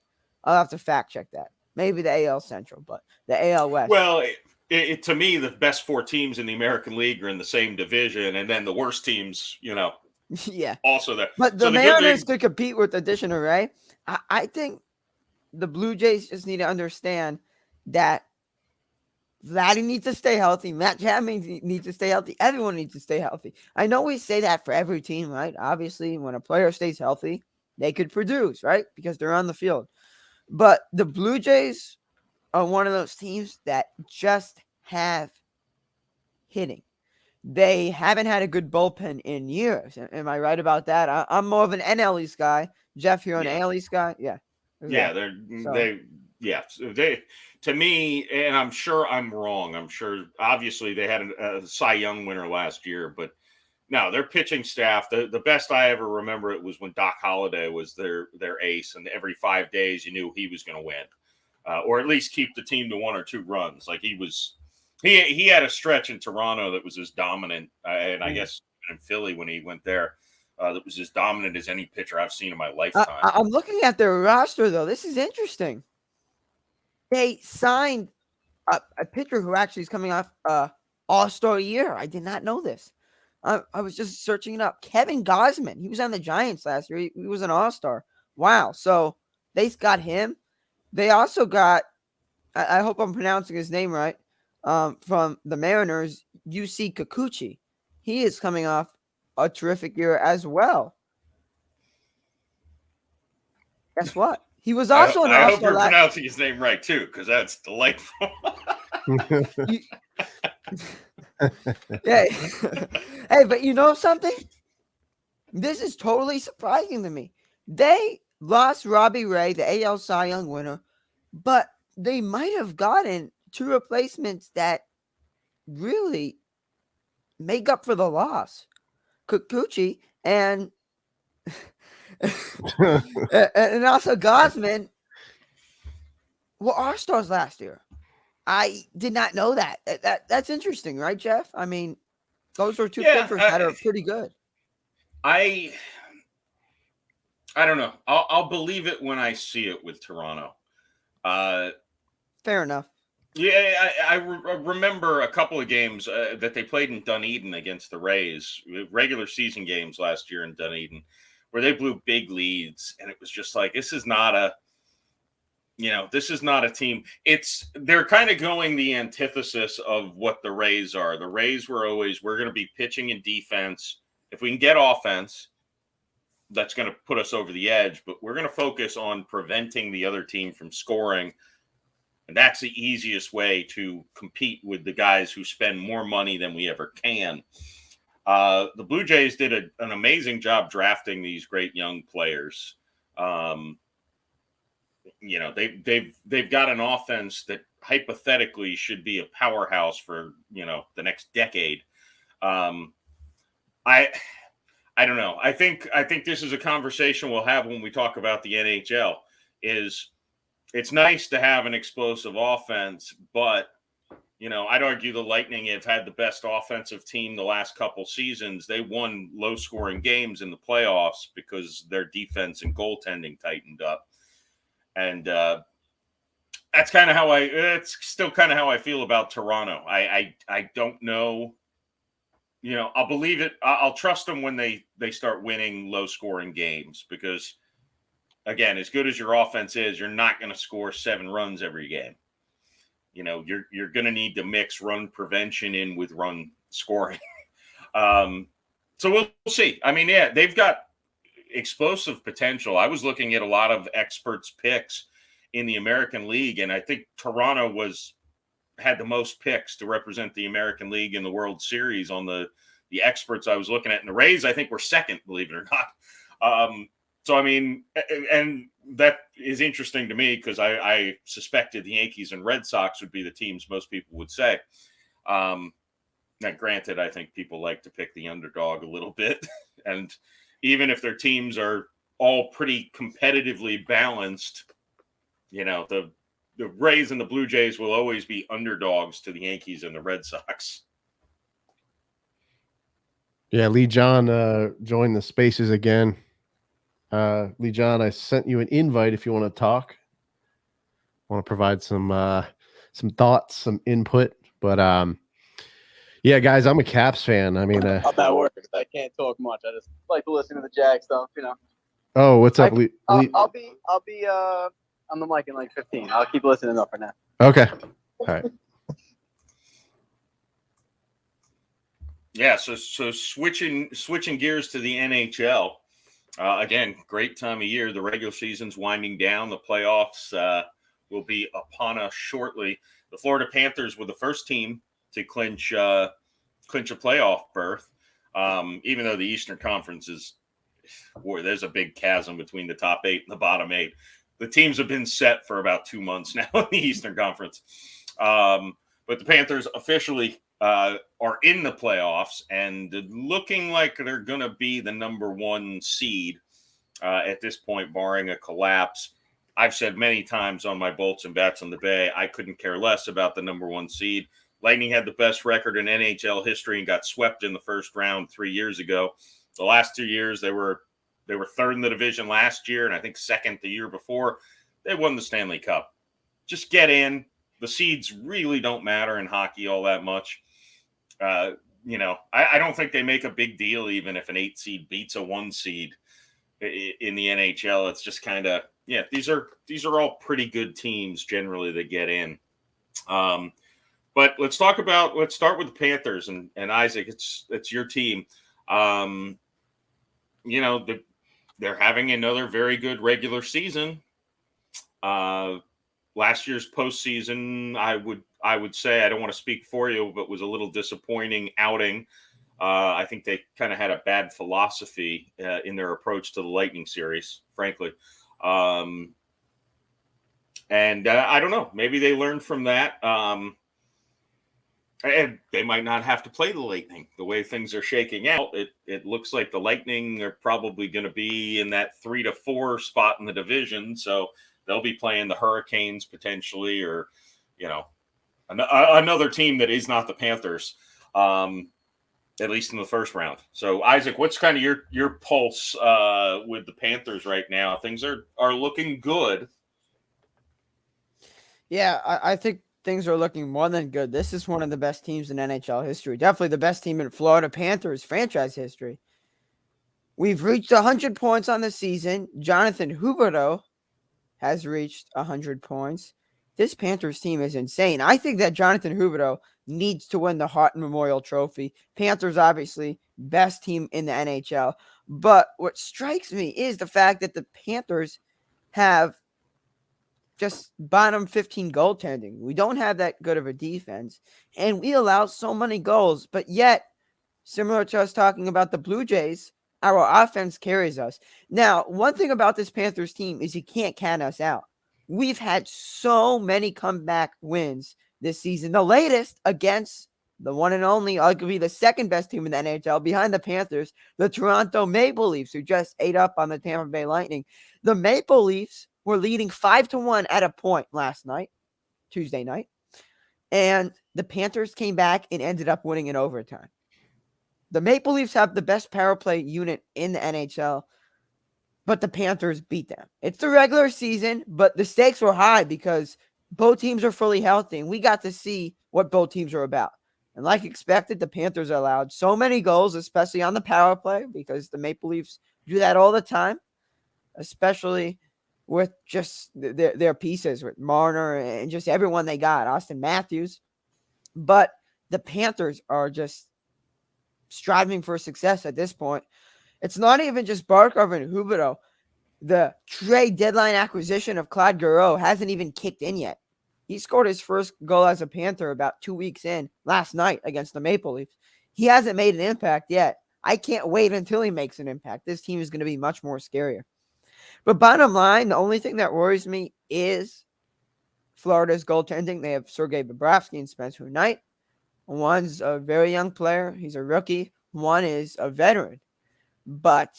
I'll have to fact check that. Maybe the AL Central, but the AL West. Well, to me, the best 4 teams in the American League are in the same division, and then the worst teams, yeah, also there. But the Mariners could compete with addition of Ray. I think the Blue Jays just need to understand that Vladdy needs to stay healthy. Matt Chapman needs to stay healthy. Everyone needs to stay healthy. I know we say that for every team, right? Obviously, when a player stays healthy, they could produce, right? Because they're on the field. But the Blue Jays are one of those teams that just have hitting. They haven't had a good bullpen in years. Am I right about that? I'm more of an NL East guy. Jeff, you're an AL East guy? Yeah. Yeah, they to me, and I'm sure I'm wrong. I'm sure, obviously, they had a Cy Young winner last year, but no, their pitching staff, the best I ever remember it was when Doc Holliday was their ace, and every 5 days you knew he was going to win, or at least keep the team to 1 or 2 runs. Like he had a stretch in Toronto that was as dominant, and I guess in Philly when he went there, that was as dominant as any pitcher I've seen in my lifetime. I'm looking at their roster, though. This is interesting. They signed a pitcher who actually is coming off All-Star year. I did not know this. I was just searching it up. Kevin Gausman. He was on the Giants last year. He was an All-Star. Wow. So they got him. They also got, I hope I'm pronouncing his name right, from the Mariners, UC Kikuchi. He is coming off a terrific year as well. Guess what? He was I also an hope all-star you're pronouncing his name right too, because that's delightful. Yeah. Hey, but you know something? This is totally surprising to me. They lost Robbie Ray, the AL Cy Young winner, but they might have gotten two replacements that really make up for the loss. Kikuchi and and also Gosman were all-stars last year. I did not know that. That's interesting, right, Jeff? I mean, those are two pitchers that are pretty good. I don't know. I'll believe it when I see it with Toronto. Fair enough. Yeah, I remember a couple of games that they played in Dunedin against the Rays, regular season games last year in Dunedin, where they blew big leads, and it was just like, this is not a team. They're kind of going the antithesis of what the Rays are. The Rays were always, we're going to be pitching and defense. If we can get offense, that's going to put us over the edge, but we're going to focus on preventing the other team from scoring. And that's the easiest way to compete with the guys who spend more money than we ever can. The Blue Jays did an amazing job drafting these great young players. They've got an offense that hypothetically should be a powerhouse for the next decade. I don't know. I think this is a conversation we'll have when we talk about the NHL. It's nice to have an explosive offense, but I'd argue the Lightning have had the best offensive team the last couple seasons. They won low-scoring games in the playoffs because their defense and goaltending tightened up. And that's kind of it's still kind of how I feel about Toronto. I don't know. I'll believe it. I'll trust them when they start winning low-scoring games because, again, as good as your offense is, you're not going to score 7 runs every game. You're going to need to mix run prevention in with run scoring. So we'll see. I mean, yeah, they've got explosive potential. I was looking at a lot of experts' picks in the American League, and I think Toronto had the most picks to represent the American League in the World Series on the experts I was looking at. And the Rays, I think, were second, believe it or not. So, I mean, and that is interesting to me because I suspected the Yankees and Red Sox would be the teams most people would say. Now, granted, I think people like to pick the underdog a little bit. And even if their teams are all pretty competitively balanced, the Rays and the Blue Jays will always be underdogs to the Yankees and the Red Sox. Yeah, Lee John joined the spaces again. Lee John, I sent you an invite if you want to talk. I want to provide some thoughts, some input. But yeah, guys, I'm a Caps fan. I mean, I'm at work. I can't talk much. I just like to listen to the Jag stuff, Oh, what's up, Lee? I'll be on the mic in like 15. I'll keep listening up for now. Okay. All right. Yeah, so switching gears to the NHL. Again, great time of year. The regular season's winding down. The playoffs will be upon us shortly. The Florida Panthers were the first team to clinch a playoff berth, even though the Eastern Conference there's a big chasm between the top 8 and the bottom 8. The teams have been set for about 2 months now in the Eastern Conference. But the Panthers officially are in the playoffs and looking like they're going to be the number 1 seed at this point, barring a collapse. I've said many times on my bolts and bats on the Bay, I couldn't care less about the number 1 seed. Lightning had the best record in NHL history and got swept in the first round 3 years ago. The last 2 years, they were third in the division last year, and I think second the year before. They won the Stanley Cup. Just get in. The seeds really don't matter in hockey all that much. I don't think they make a big deal even if an 8 seed beats a 1 seed in the NHL. It's just kind of, these are all pretty good teams generally that get in. But let's start with the Panthers and Isaac, it's your team. The they're having another very good regular season. Last year's postseason, I would say, I don't want to speak for you, but was a little disappointing outing. I think they kind of had a bad philosophy in their approach to the Lightning series, frankly. And I don't know. Maybe they learned from that. And they might not have to play the Lightning. The way things are shaking out, it looks like the Lightning are probably going to be in that 3 to 4 spot in the division. So they'll be playing the Hurricanes potentially, or, another team that is not the Panthers, at least in the first round. So, Isaac, what's kind of your pulse with the Panthers right now? Things are looking good. Yeah, I think things are looking more than good. This is one of the best teams in NHL history. Definitely the best team in Florida Panthers franchise history. We've reached 100 points on the season. Jonathan Huberdeau has reached 100 points. This Panthers team is insane. I think that Jonathan Huberdeau needs to win the Hart Memorial Trophy. Panthers, obviously, best team in the NHL. But what strikes me is the fact that the Panthers have just bottom 15 goaltending. We don't have that good of a defense, and we allow so many goals. But yet, similar to us talking about the Blue Jays, our offense carries us. Now, one thing about this Panthers team is you can't count us out. We've had so many comeback wins this season. The latest against the one and only, arguably the second best team in the NHL behind the Panthers, the Toronto Maple Leafs, who just ate up on the Tampa Bay Lightning. The Maple Leafs were leading 5-1 at a point last night, Tuesday night. And the Panthers came back and ended up winning in overtime. The Maple Leafs have the best power play unit in the NHL, but the Panthers beat them. It's the regular season, but the stakes were high because both teams are fully healthy, and we got to see what both teams are about. And like expected, the Panthers allowed so many goals, especially on the power play, because the Maple Leafs do that all the time, especially with just their pieces, with Marner and just everyone they got, Austin Matthews. But the Panthers are just striving for success at this point. It's not even just Barkov and Huberdeau. The trade deadline acquisition of Claude Giroux hasn't even kicked in yet. He scored his first goal as a Panther about 2 weeks in last night against the Maple Leafs. He hasn't made an impact yet. I can't wait until he makes an impact. This team is going to be much more scarier. But bottom line, the only thing that worries me is Florida's goaltending. They have Sergei Bobrovsky and Spencer Knight. One's a very young player. He's a rookie. One is a veteran. But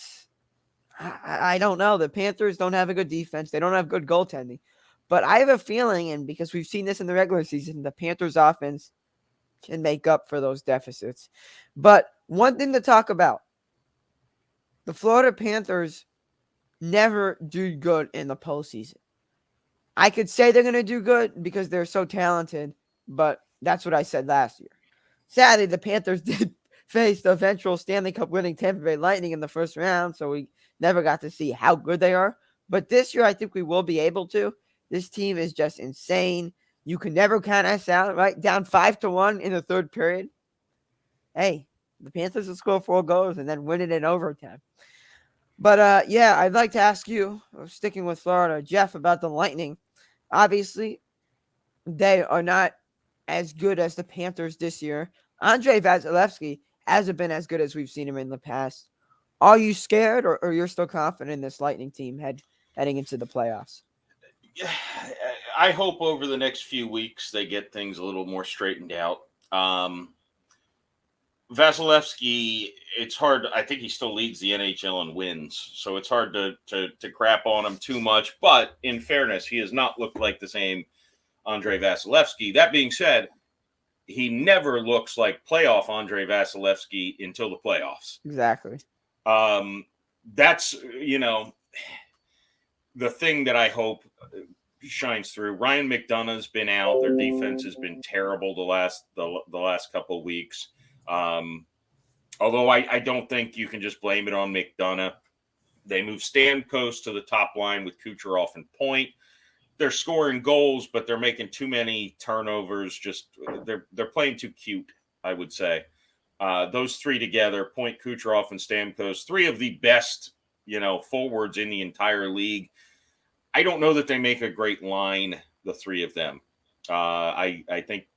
I don't know. The Panthers don't have a good defense. They don't have good goaltending. But I have a feeling, and because we've seen this in the regular season, the Panthers offense can make up for those deficits. But one thing to talk about, the Florida Panthers never do good in the postseason. I could say they're going to do good because they're so talented, but that's what I said last year. Sadly, the Panthers did face the eventual Stanley Cup winning Tampa Bay Lightning in the first round, so we never got to see how good they are. But this year, I think we will be able to. This team is just insane. You can never count us out, right? Down 5-1 in the third period. Hey, the Panthers will score 4 goals and then win it in overtime. But, yeah, I'd like to ask you, sticking with Florida, Jeff, about the Lightning. Obviously, they are not as good as the Panthers this year. Andrei Vasilevsky hasn't been as good as we've seen him in the past. Are you scared, or you're still confident in this Lightning team heading into the playoffs? I hope over the next few weeks they get things a little more straightened out. Vasilevsky, it's hard. I think he still leads the NHL in wins, so it's hard to crap on him too much. But in fairness, he has not looked like the same Andrei Vasilevsky. That being said, he never looks like playoff Andrei Vasilevsky until the playoffs. Exactly. That's, the thing that I hope shines through. Ryan McDonough's been out. Their defense has been terrible the last couple of weeks. Although I don't think you can just blame it on McDonough. They moved Stamkos to the top line with Kucherov and Point. They're scoring goals, but they're making too many turnovers. Just they're playing too cute, I would say. Those three together, Point, Kucherov, and Stamkos, 3 of the best forwards in the entire league. I don't know that they make a great line, the three of them. I think,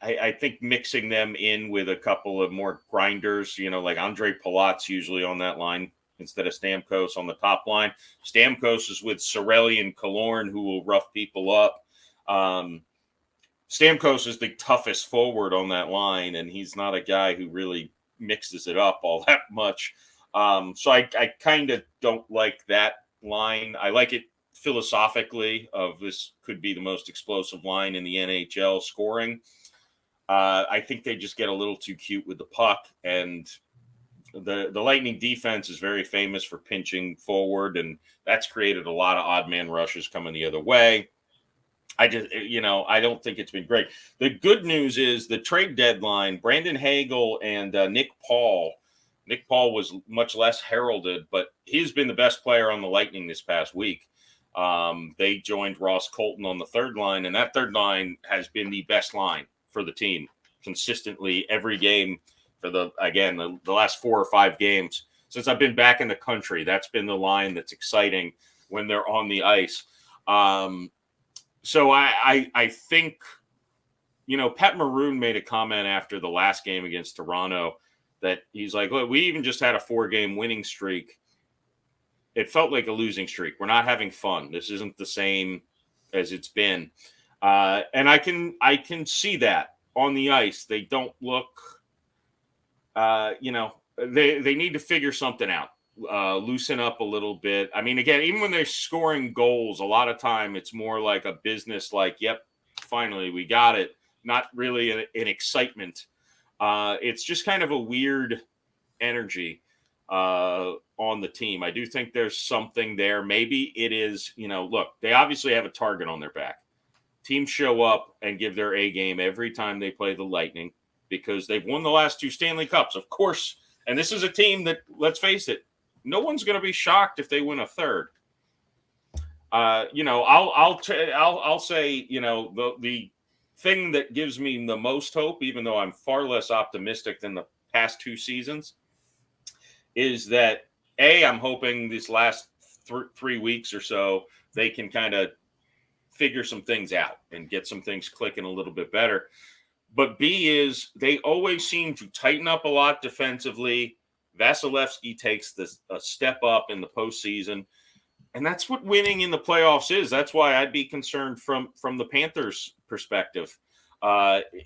I think mixing them in with a couple of more grinders, like Andre Palat's usually on that line instead of Stamkos on the top line. Stamkos is with Cirelli and Killorn, who will rough people up. Stamkos is the toughest forward on that line, and he's not a guy who really mixes it up all that much. So I kind of don't like that line. I like it philosophically of this could be the most explosive line in the NHL scoring. I think they just get a little too cute with the puck, and the Lightning defense is very famous for pinching forward, and that's created a lot of odd man rushes coming the other way. I don't think it's been great. The good news is the trade deadline, Brandon Hagel and Nick Paul. Nick Paul was much less heralded, but he's been the best player on the Lightning this past week. They joined Ross Colton on the third line, and that third line has been the best line for the team consistently every game for the last 4 or 5 games since I've been back in the country. That's been the line that's exciting when they're on the ice. So I think, Pat Maroon made a comment after the last game against Toronto that he's like, look, we even just had a 4-game winning streak. It felt like a losing streak. We're not having fun. This isn't the same as it's been. And I can see that on the ice. They don't look, they need to figure something out, loosen up a little bit. I mean, again, even when they're scoring goals, a lot of time it's more like a business, like, yep, finally we got it. Not really an excitement. It's just kind of a weird energy on the team. I do think there's something there. Maybe it is, look, they obviously have a target on their back. Teams show up and give their A game every time they play the Lightning because they've won the last 2 Stanley Cups, of course. And this is a team that, let's face it, no one's going to be shocked if they win a third. I'll say, the thing that gives me the most hope, even though I'm far less optimistic than the past 2 seasons, is that I'm hoping this last 3 weeks or so, they can kind of figure some things out and get some things clicking a little bit better. But B is they always seem to tighten up a lot defensively. Vasilevsky takes a step up in the postseason. And that's what winning in the playoffs is. That's why I'd be concerned from the Panthers' perspective.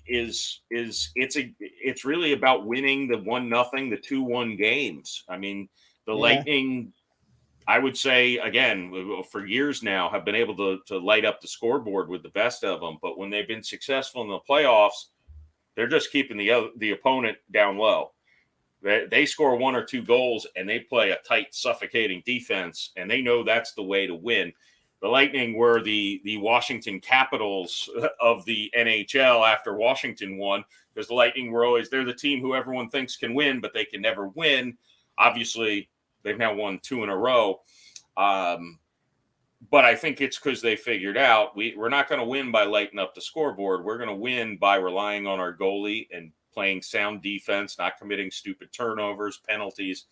It's really about winning the 1-0, the 2-1 games. I mean, the Lightning, I would say, again, for years now, have been able to light up the scoreboard with the best of them. But when they've been successful in the playoffs, they're just keeping the opponent down low. They score 1 or 2 goals, and they play a tight, suffocating defense, and they know that's the way to win. The Lightning were the Washington Capitals of the NHL after Washington won, because the Lightning they're the team who everyone thinks can win, but they can never win. Obviously, they've now won 2 in a row. But I think it's because they figured out we're not going to win by lighting up the scoreboard. We're going to win by relying on our goalie and playing sound defense, not committing stupid turnovers, penalties.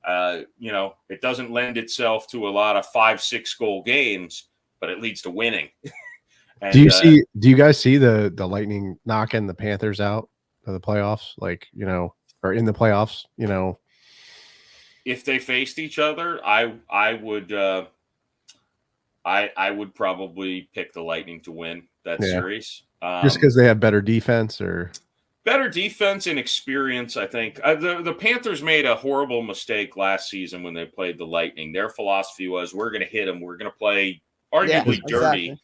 It doesn't lend itself to a lot of 5-6 goal games, but it leads to winning. And, do you guys see the Lightning knocking the Panthers out of the playoffs? Or in the playoffs, if they faced each other, I would probably pick the Lightning to win that series. Just because they have better defense, or better defense and experience, I think. The Panthers made a horrible mistake last season when they played the Lightning. Their philosophy was, we're going to hit them. We're going to play arguably dirty. Exactly.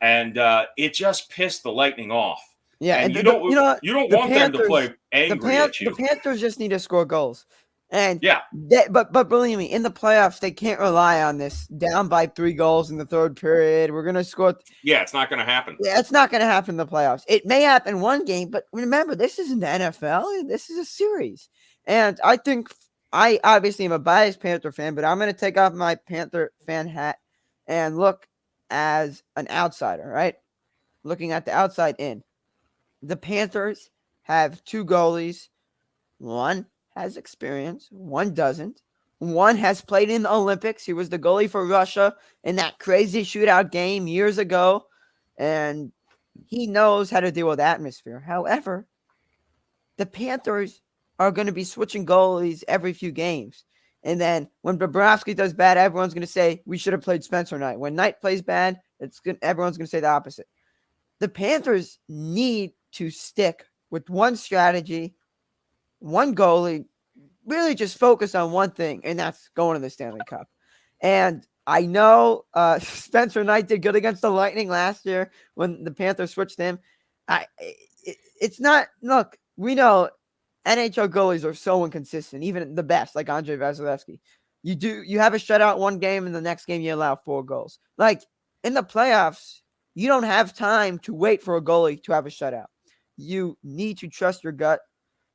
And it just pissed the Lightning off. Yeah, and you don't want them to play angry at you. The Panthers just need to score goals. And yeah, but believe me, in the playoffs, they can't rely on this down by 3 goals in the third period. We're going to score. It's not going to happen. Yeah, it's not going to happen in the playoffs. It may happen one game, but remember, this isn't the NFL. This is a series. And I think I obviously am a biased Panther fan, but I'm going to take off my Panther fan hat and look as an outsider, right? Looking at the outside in. The Panthers have 2 goalies. One has experience, one doesn't. One has played in the Olympics. He was the goalie for Russia in that crazy shootout game years ago, and he knows how to deal with atmosphere. However, the Panthers are going to be switching goalies every few games. And then when Bobrovsky does bad, everyone's going to say, we should have played Spencer Knight. When Knight plays bad, everyone's going to say the opposite. The Panthers need to stick with one strategy, one goalie, really just focus on one thing, and that's going to the Stanley Cup. And I know Spencer Knight did good against the Lightning last year when the Panthers switched him. It's not – look, we know NHL goalies are so inconsistent, even the best, like Andrei Vasilevsky. You have a shutout one game, and the next game you allow 4 goals. Like, in the playoffs, you don't have time to wait for a goalie to have a shutout. You need to trust your gut,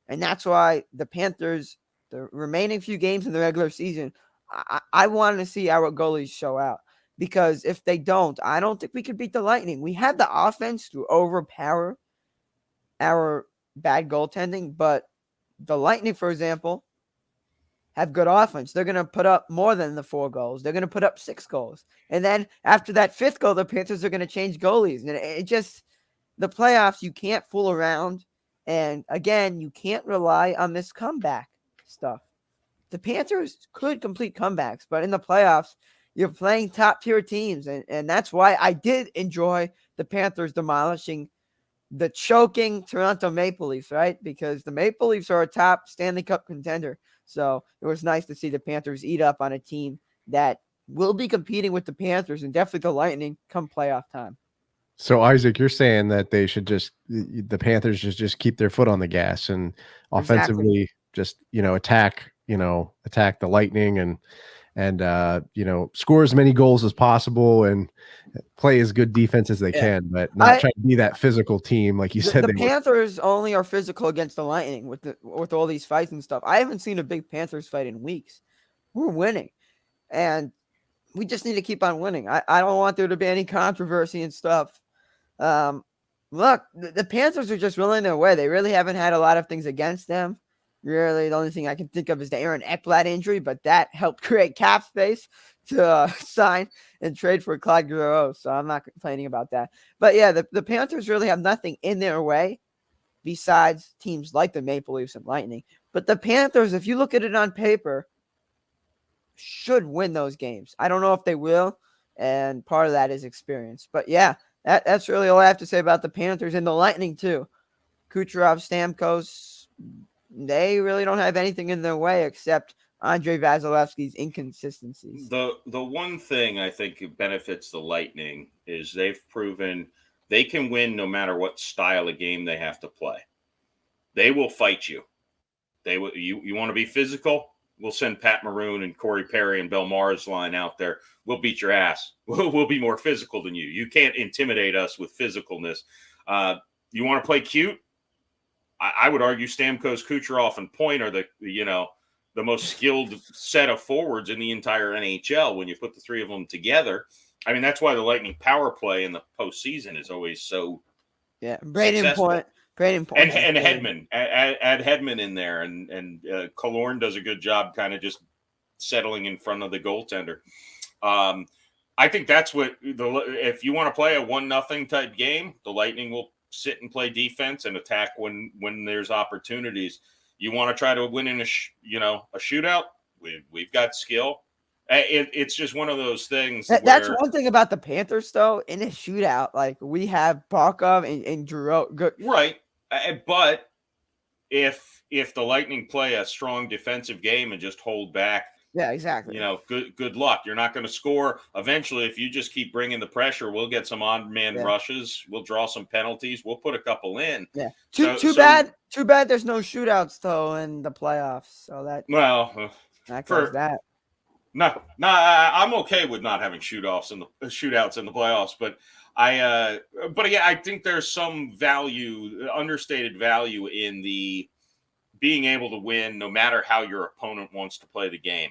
and that's why the Panthers, the remaining few games in the regular season, I want to see our goalies show out, because if they don't, I don't think we could beat the Lightning. We have the offense to overpower our bad goaltending, but the Lightning, for example, have good offense. They're going to put up more than the 4 goals. They're going to put up 6 goals. And then after that 5th goal, the Panthers are going to change goalies. And it just, the playoffs, you can't fool around. And again, you can't rely on this comeback stuff. The Panthers could complete comebacks, but in the playoffs, you're playing top-tier teams. And that's why I did enjoy the Panthers demolishing the choking Toronto Maple Leafs, right? Because the Maple Leafs are a top Stanley Cup contender. So it was nice to see the Panthers eat up on a team that will be competing with the Panthers and definitely the Lightning come playoff time. So Isaac, you're saying that they should the Panthers just keep their foot on the gas and offensively just, attack the Lightning and score as many goals as possible and play as good defense as they can, but not try to be that physical team like you said. The Panthers only are physical against the Lightning with all these fights and stuff. I haven't seen a big Panthers fight in weeks. We're winning, and we just need to keep on winning. I don't want there to be any controversy and stuff. Look, the Panthers are just rolling their way. They really haven't had a lot of things against them. Really, the only thing I can think of is the Aaron Ekblad injury, but that helped create cap space to sign and trade for Claude Giroux, so I'm not complaining about that. But yeah, the Panthers really have nothing in their way besides teams like the Maple Leafs and Lightning. But the Panthers, if you look at it on paper, should win those games. I don't know if they will, and part of that is experience. But yeah, that's really all I have to say about the Panthers and the Lightning too. Kucherov, Stamkos, they really don't have anything in their way except Andrei Vasilevsky's inconsistencies. The one thing I think benefits the Lightning is they've proven they can win no matter what style of game they have to play. They will fight you. You want to be physical? We'll send Pat Maroon and Corey Perry and Belmar's line out there. We'll beat your ass. We'll be more physical than you. You can't intimidate us with physicalness. You want to play cute? I would argue Stamkos, Kucherov, and Point are the most skilled set of forwards in the entire NHL when you put the 3 of them together. I mean, that's why the Lightning power play in the postseason is always so Braden Point. And Hedman. Add Hedman in there, and Killorn does a good job kind of just settling in front of the goaltender. I think that's what if you want to play a 1-0 type game, the Lightning will sit and play defense and attack when there's opportunities. You want to try to win in a shootout? We've got skill. It's just one of those things. That's one thing about the Panthers, though. In a shootout, like we have Barkov and Giroux. Right, but if the Lightning play a strong defensive game and just hold back. Yeah, exactly. Good luck. You're not going to score. Eventually, if you just keep bringing the pressure, we'll get some on-man rushes. We'll draw some penalties. We'll put a couple in. Yeah. Too bad there's no shootouts, though, in the playoffs. So that that. No, I'm okay with not having shootouts in the playoffs, but I think there's some value, understated value in the being able to win no matter how your opponent wants to play the game.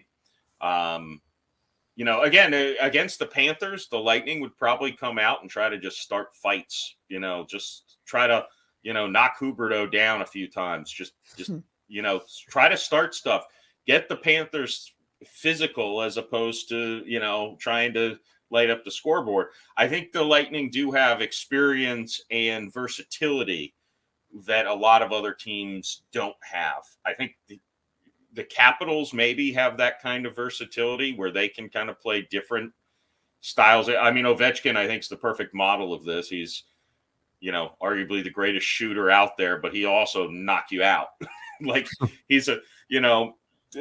Again, against the Panthers, the Lightning would probably come out and try to just start fights, just try to, knock Huberdeau down a few times, just try to start stuff. Get the Panthers physical as opposed to, trying to light up the scoreboard. I think the Lightning do have experience and versatility that a lot of other teams don't have. I think the Capitals maybe have that kind of versatility where they can kind of play different styles. I mean, Ovechkin, I think, is the perfect model of this. He's, arguably the greatest shooter out there, but he also knock you out. Like he's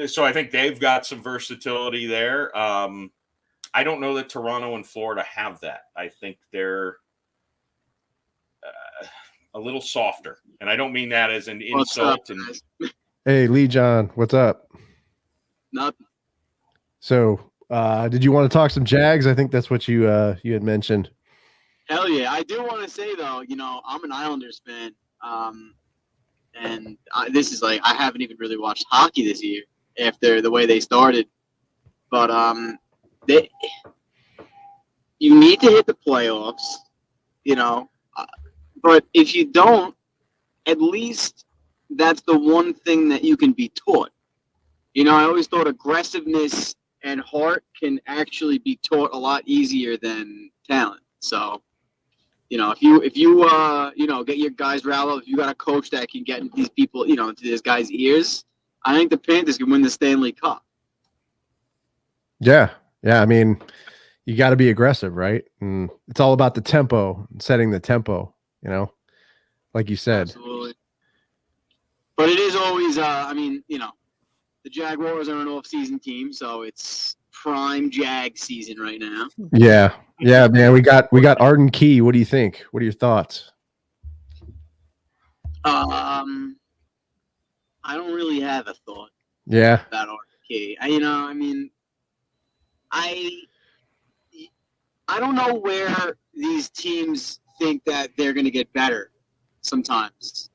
so I think they've got some versatility there. I don't know that Toronto and Florida have that. I think they're a little softer, and I don't mean that as an insult. Hey, Lee John, what's up? Nothing. So, did you want to talk some Jags? I think that's what you had mentioned. Hell yeah. I do want to say, though, I'm an Islanders fan. And this is I haven't even really watched hockey this year after the way they started. But you need to hit the playoffs, but if you don't, at least that's the one thing that you can be taught. I always thought aggressiveness and heart can actually be taught a lot easier than talent. So, if you get your guys riled up, if you got a coach that can get these people, into these guys' ears, I think the Panthers can win the Stanley Cup. Yeah. I mean, you got to be aggressive, right? And it's all about the tempo, setting the tempo, like you said. Absolutely. But it is always, the Jaguars are an off-season team, so it's prime Jag season right now. Yeah, man. We got Arden Key. What do you think? What are your thoughts? I don't really have a thought. Yeah. About Arden Key. I don't know where these teams think that they're going to get better. Sometimes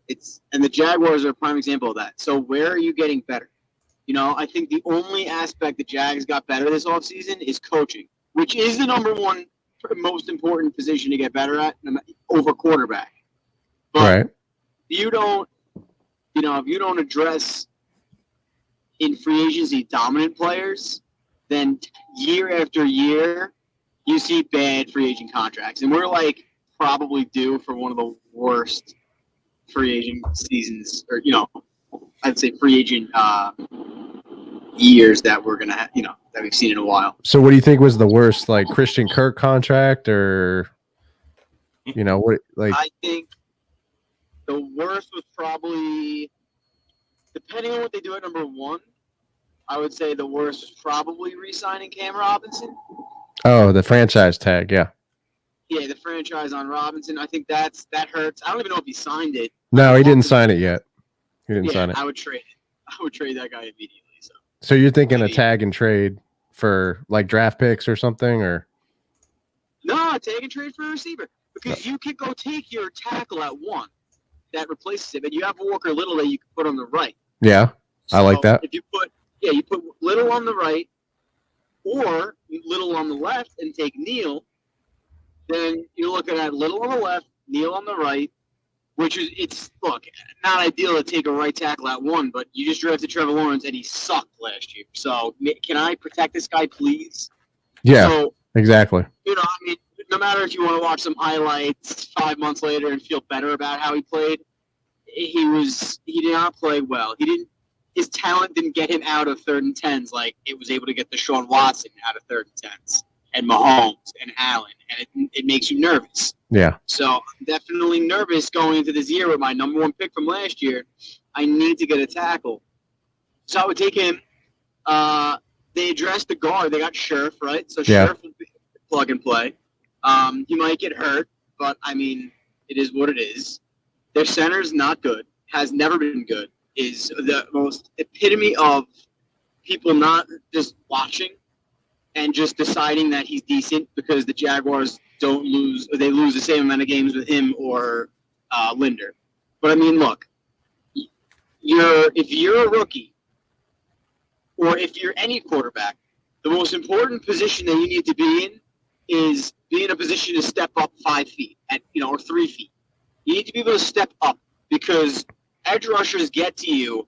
and the Jaguars are a prime example of that. So where are you getting better? I think the only aspect the Jags got better this offseason is coaching, which is the number one most important position to get better at over quarterback. But right. if you don't address in free agency dominant players, then year after year you see bad free agent contracts. And we're probably due for one of the worst free agent seasons, or I'd say free agent years that we're gonna have, that we've seen in a while. So, what do you think was the worst, Christian Kirk contract, or what? I think the worst was probably, depending on what they do at number one, I would say the worst was probably re-signing Cam Robinson. Oh, the franchise tag, yeah. Yeah, the franchise on Robinson. I think that hurts. I don't even know if he signed it. No, he didn't sign it yet. He didn't sign it. I would trade it. I would trade that guy immediately. So you're thinking a tag and trade for draft picks or something, or? No, tag and trade for a receiver, because you could go take your tackle at one that replaces him, and you have Walker Little that you can put on the right. Yeah, I like that. If you put Little on the right or Little on the left and take Neal, then you're looking at Little on the left, Neal on the right, which is, not ideal to take a right tackle at one, but you just drafted Trevor Lawrence and he sucked last year. So can I protect this guy, please? Yeah, so, exactly. No matter if you want to watch some highlights 5 months later and feel better about how he played, he did not play well. His talent didn't get him out of 3rd and 10s like it was able to get Deshaun Watson out of 3rd and 10s and Mahomes and Allen, and it makes you nervous. Yeah. So I'm definitely nervous going into this year with my number one pick from last year. I need to get a tackle. So I would take him. They addressed the guard. They got Scherf, right? So Scherf will be plug and play. He might get hurt, but, it is what it is. Their center's not good, has never been good, is the most epitome of people not just watching and just deciding that he's decent because the Jaguars don't lose, or they lose the same amount of games with him or Linder. But look, if you're a rookie, or if you're any quarterback, the most important position that you need to be in is be in a position to step up 5 feet or 3 feet. You need to be able to step up because edge rushers get to you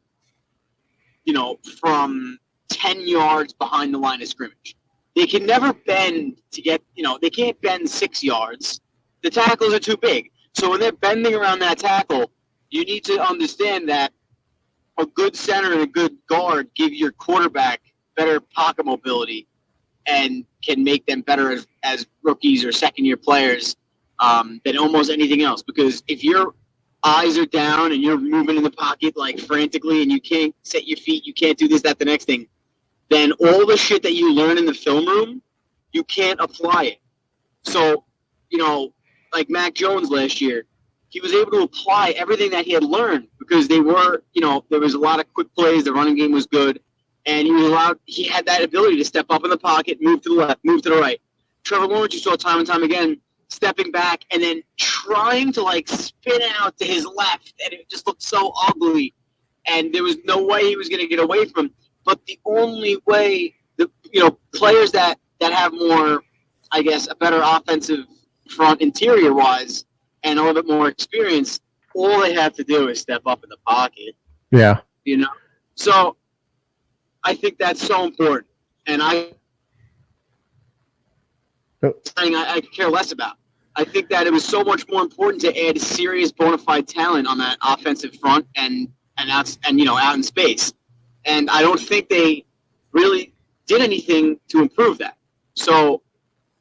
from 10 yards behind the line of scrimmage. They can never bend to get, they can't bend 6 yards. The tackles are too big. So when they're bending around that tackle, you need to understand that a good center and a good guard give your quarterback better pocket mobility and can make them better as rookies or second-year players than almost anything else. Because if your eyes are down and you're moving in the pocket like frantically and you can't set your feet, you can't do this, that, the next thing, then all the shit that you learn in the film room, you can't apply it. So, like Mac Jones last year, he was able to apply everything that he had learned because they were, there was a lot of quick plays. The running game was good. And he had that ability to step up in the pocket, move to the left, move to the right. Trevor Lawrence, you saw time and time again, stepping back and then trying to spin out to his left. And it just looked so ugly. And there was no way he was going to get away from him. But the only way, players that have more, I guess, a better offensive front interior-wise and a little bit more experience, all they have to do is step up in the pocket. Yeah. So I think that's so important. And I could care less about. I think that it was so much more important to add serious bona fide talent on that offensive front and out in space. And I don't think they really did anything to improve that. So,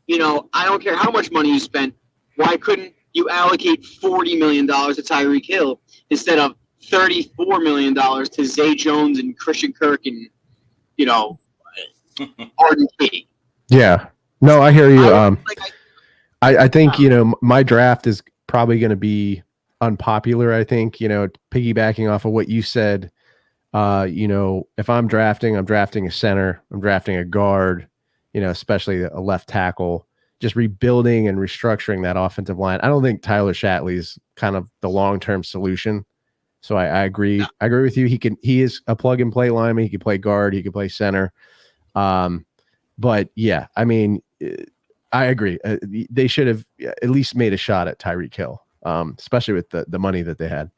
I don't care how much money you spent. Why couldn't you allocate $40 million to Tyreek Hill instead of $34 million to Zay Jones and Christian Kirk and, Arden Key? Yeah. No, I hear you. I think, my draft is probably going to be unpopular. I think, piggybacking off of what you said, if I'm drafting a center, I'm drafting a guard, especially a left tackle, just rebuilding and restructuring that offensive line. I don't think Tyler Shatley is kind of the long-term solution. So I agree. I agree with you. He is a plug and play lineman. He can play guard. He can play center. But yeah, I mean, I agree. They should have at least made a shot at Tyreek Hill, especially with the money that they had.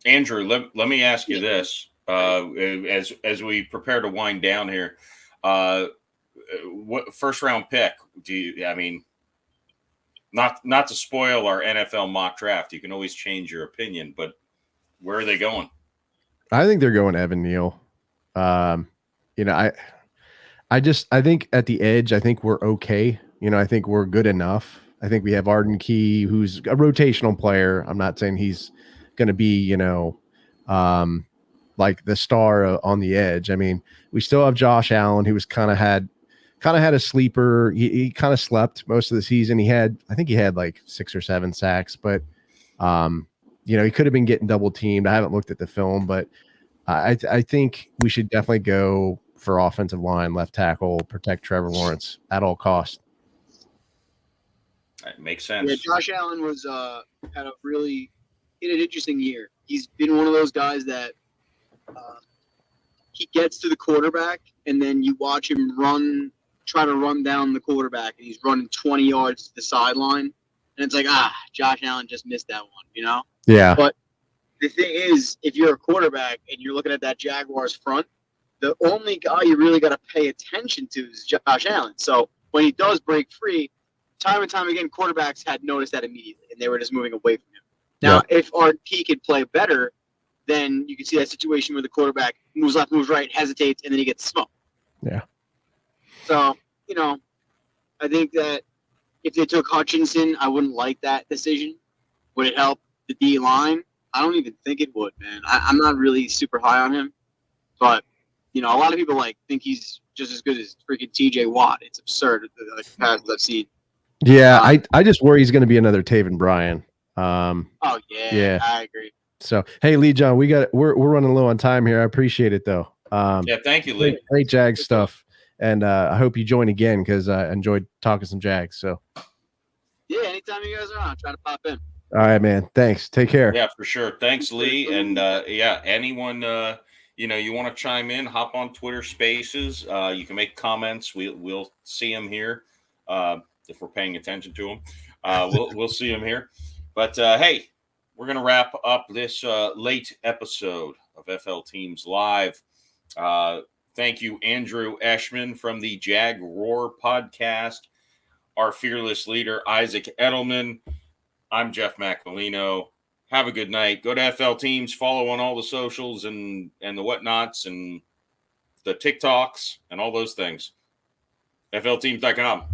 Andrew, let me ask you this. As we prepare to wind down here, what first round pick do you? I mean, not to spoil our NFL mock draft. You can always change your opinion, but where are they going? I think they're going Evan Neal. I think at the edge, I think we're okay. I think we're good enough. I think we have Arden Key, who's a rotational player. I'm not saying he's going to be, like the star on the edge. I mean, we still have Josh Allen, who was kind of had a sleeper. He kind of slept most of the season. I think he had like 6 or 7 sacks, but he could have been getting double teamed. I haven't looked at the film, but I think we should definitely go for offensive line, left tackle, protect Trevor Lawrence at all costs. That makes sense. Yeah, Josh Allen was had an interesting year. He's been one of those guys that he gets to the quarterback, and then you watch him try to run down the quarterback, and he's running 20 yards to the sideline, and it's like, Josh Allen just missed that one, Yeah. But the thing is, if you're a quarterback and you're looking at that Jaguars front, the only guy you really got to pay attention to is Josh Allen. So when he does break free, time and time again, quarterbacks had noticed that immediately, and they were just moving away from him. Now, if RP could play better, then you can see that situation where the quarterback moves left, moves right, hesitates, and then he gets smoked. Yeah. So, I think that if they took Hutchinson, I wouldn't like that decision. Would it help the D line? I don't even think it would, man. I'm not really super high on him. But, a lot of people think he's just as good as freaking TJ Watt. It's absurd, the passes I've seen. Yeah, I just worry he's going to be another Taven Bryan. Yeah, I agree. So, hey, Lee John, we're running low on time here. I appreciate it, though. Yeah, thank you, Lee. Great Jags stuff. And I hope you join again because I enjoyed talking some Jags. So, yeah, anytime you guys are on, try to pop in. All right, man. Thanks. Take care. Yeah, for sure. Thanks, Lee. And anyone you want to chime in, hop on Twitter Spaces. You can make comments. We'll see them here if we're paying attention to them. We'll see them here. But hey, we're gonna wrap up this late episode of FL Teams Live. Thank you, Andrew Eshman from the Jag Roar podcast. Our fearless leader, Isaac Edelman. I'm Jeff Macolino. Have a good night. Go to FL Teams. Follow on all the socials and the whatnots and the TikToks and all those things. FLTeams.com.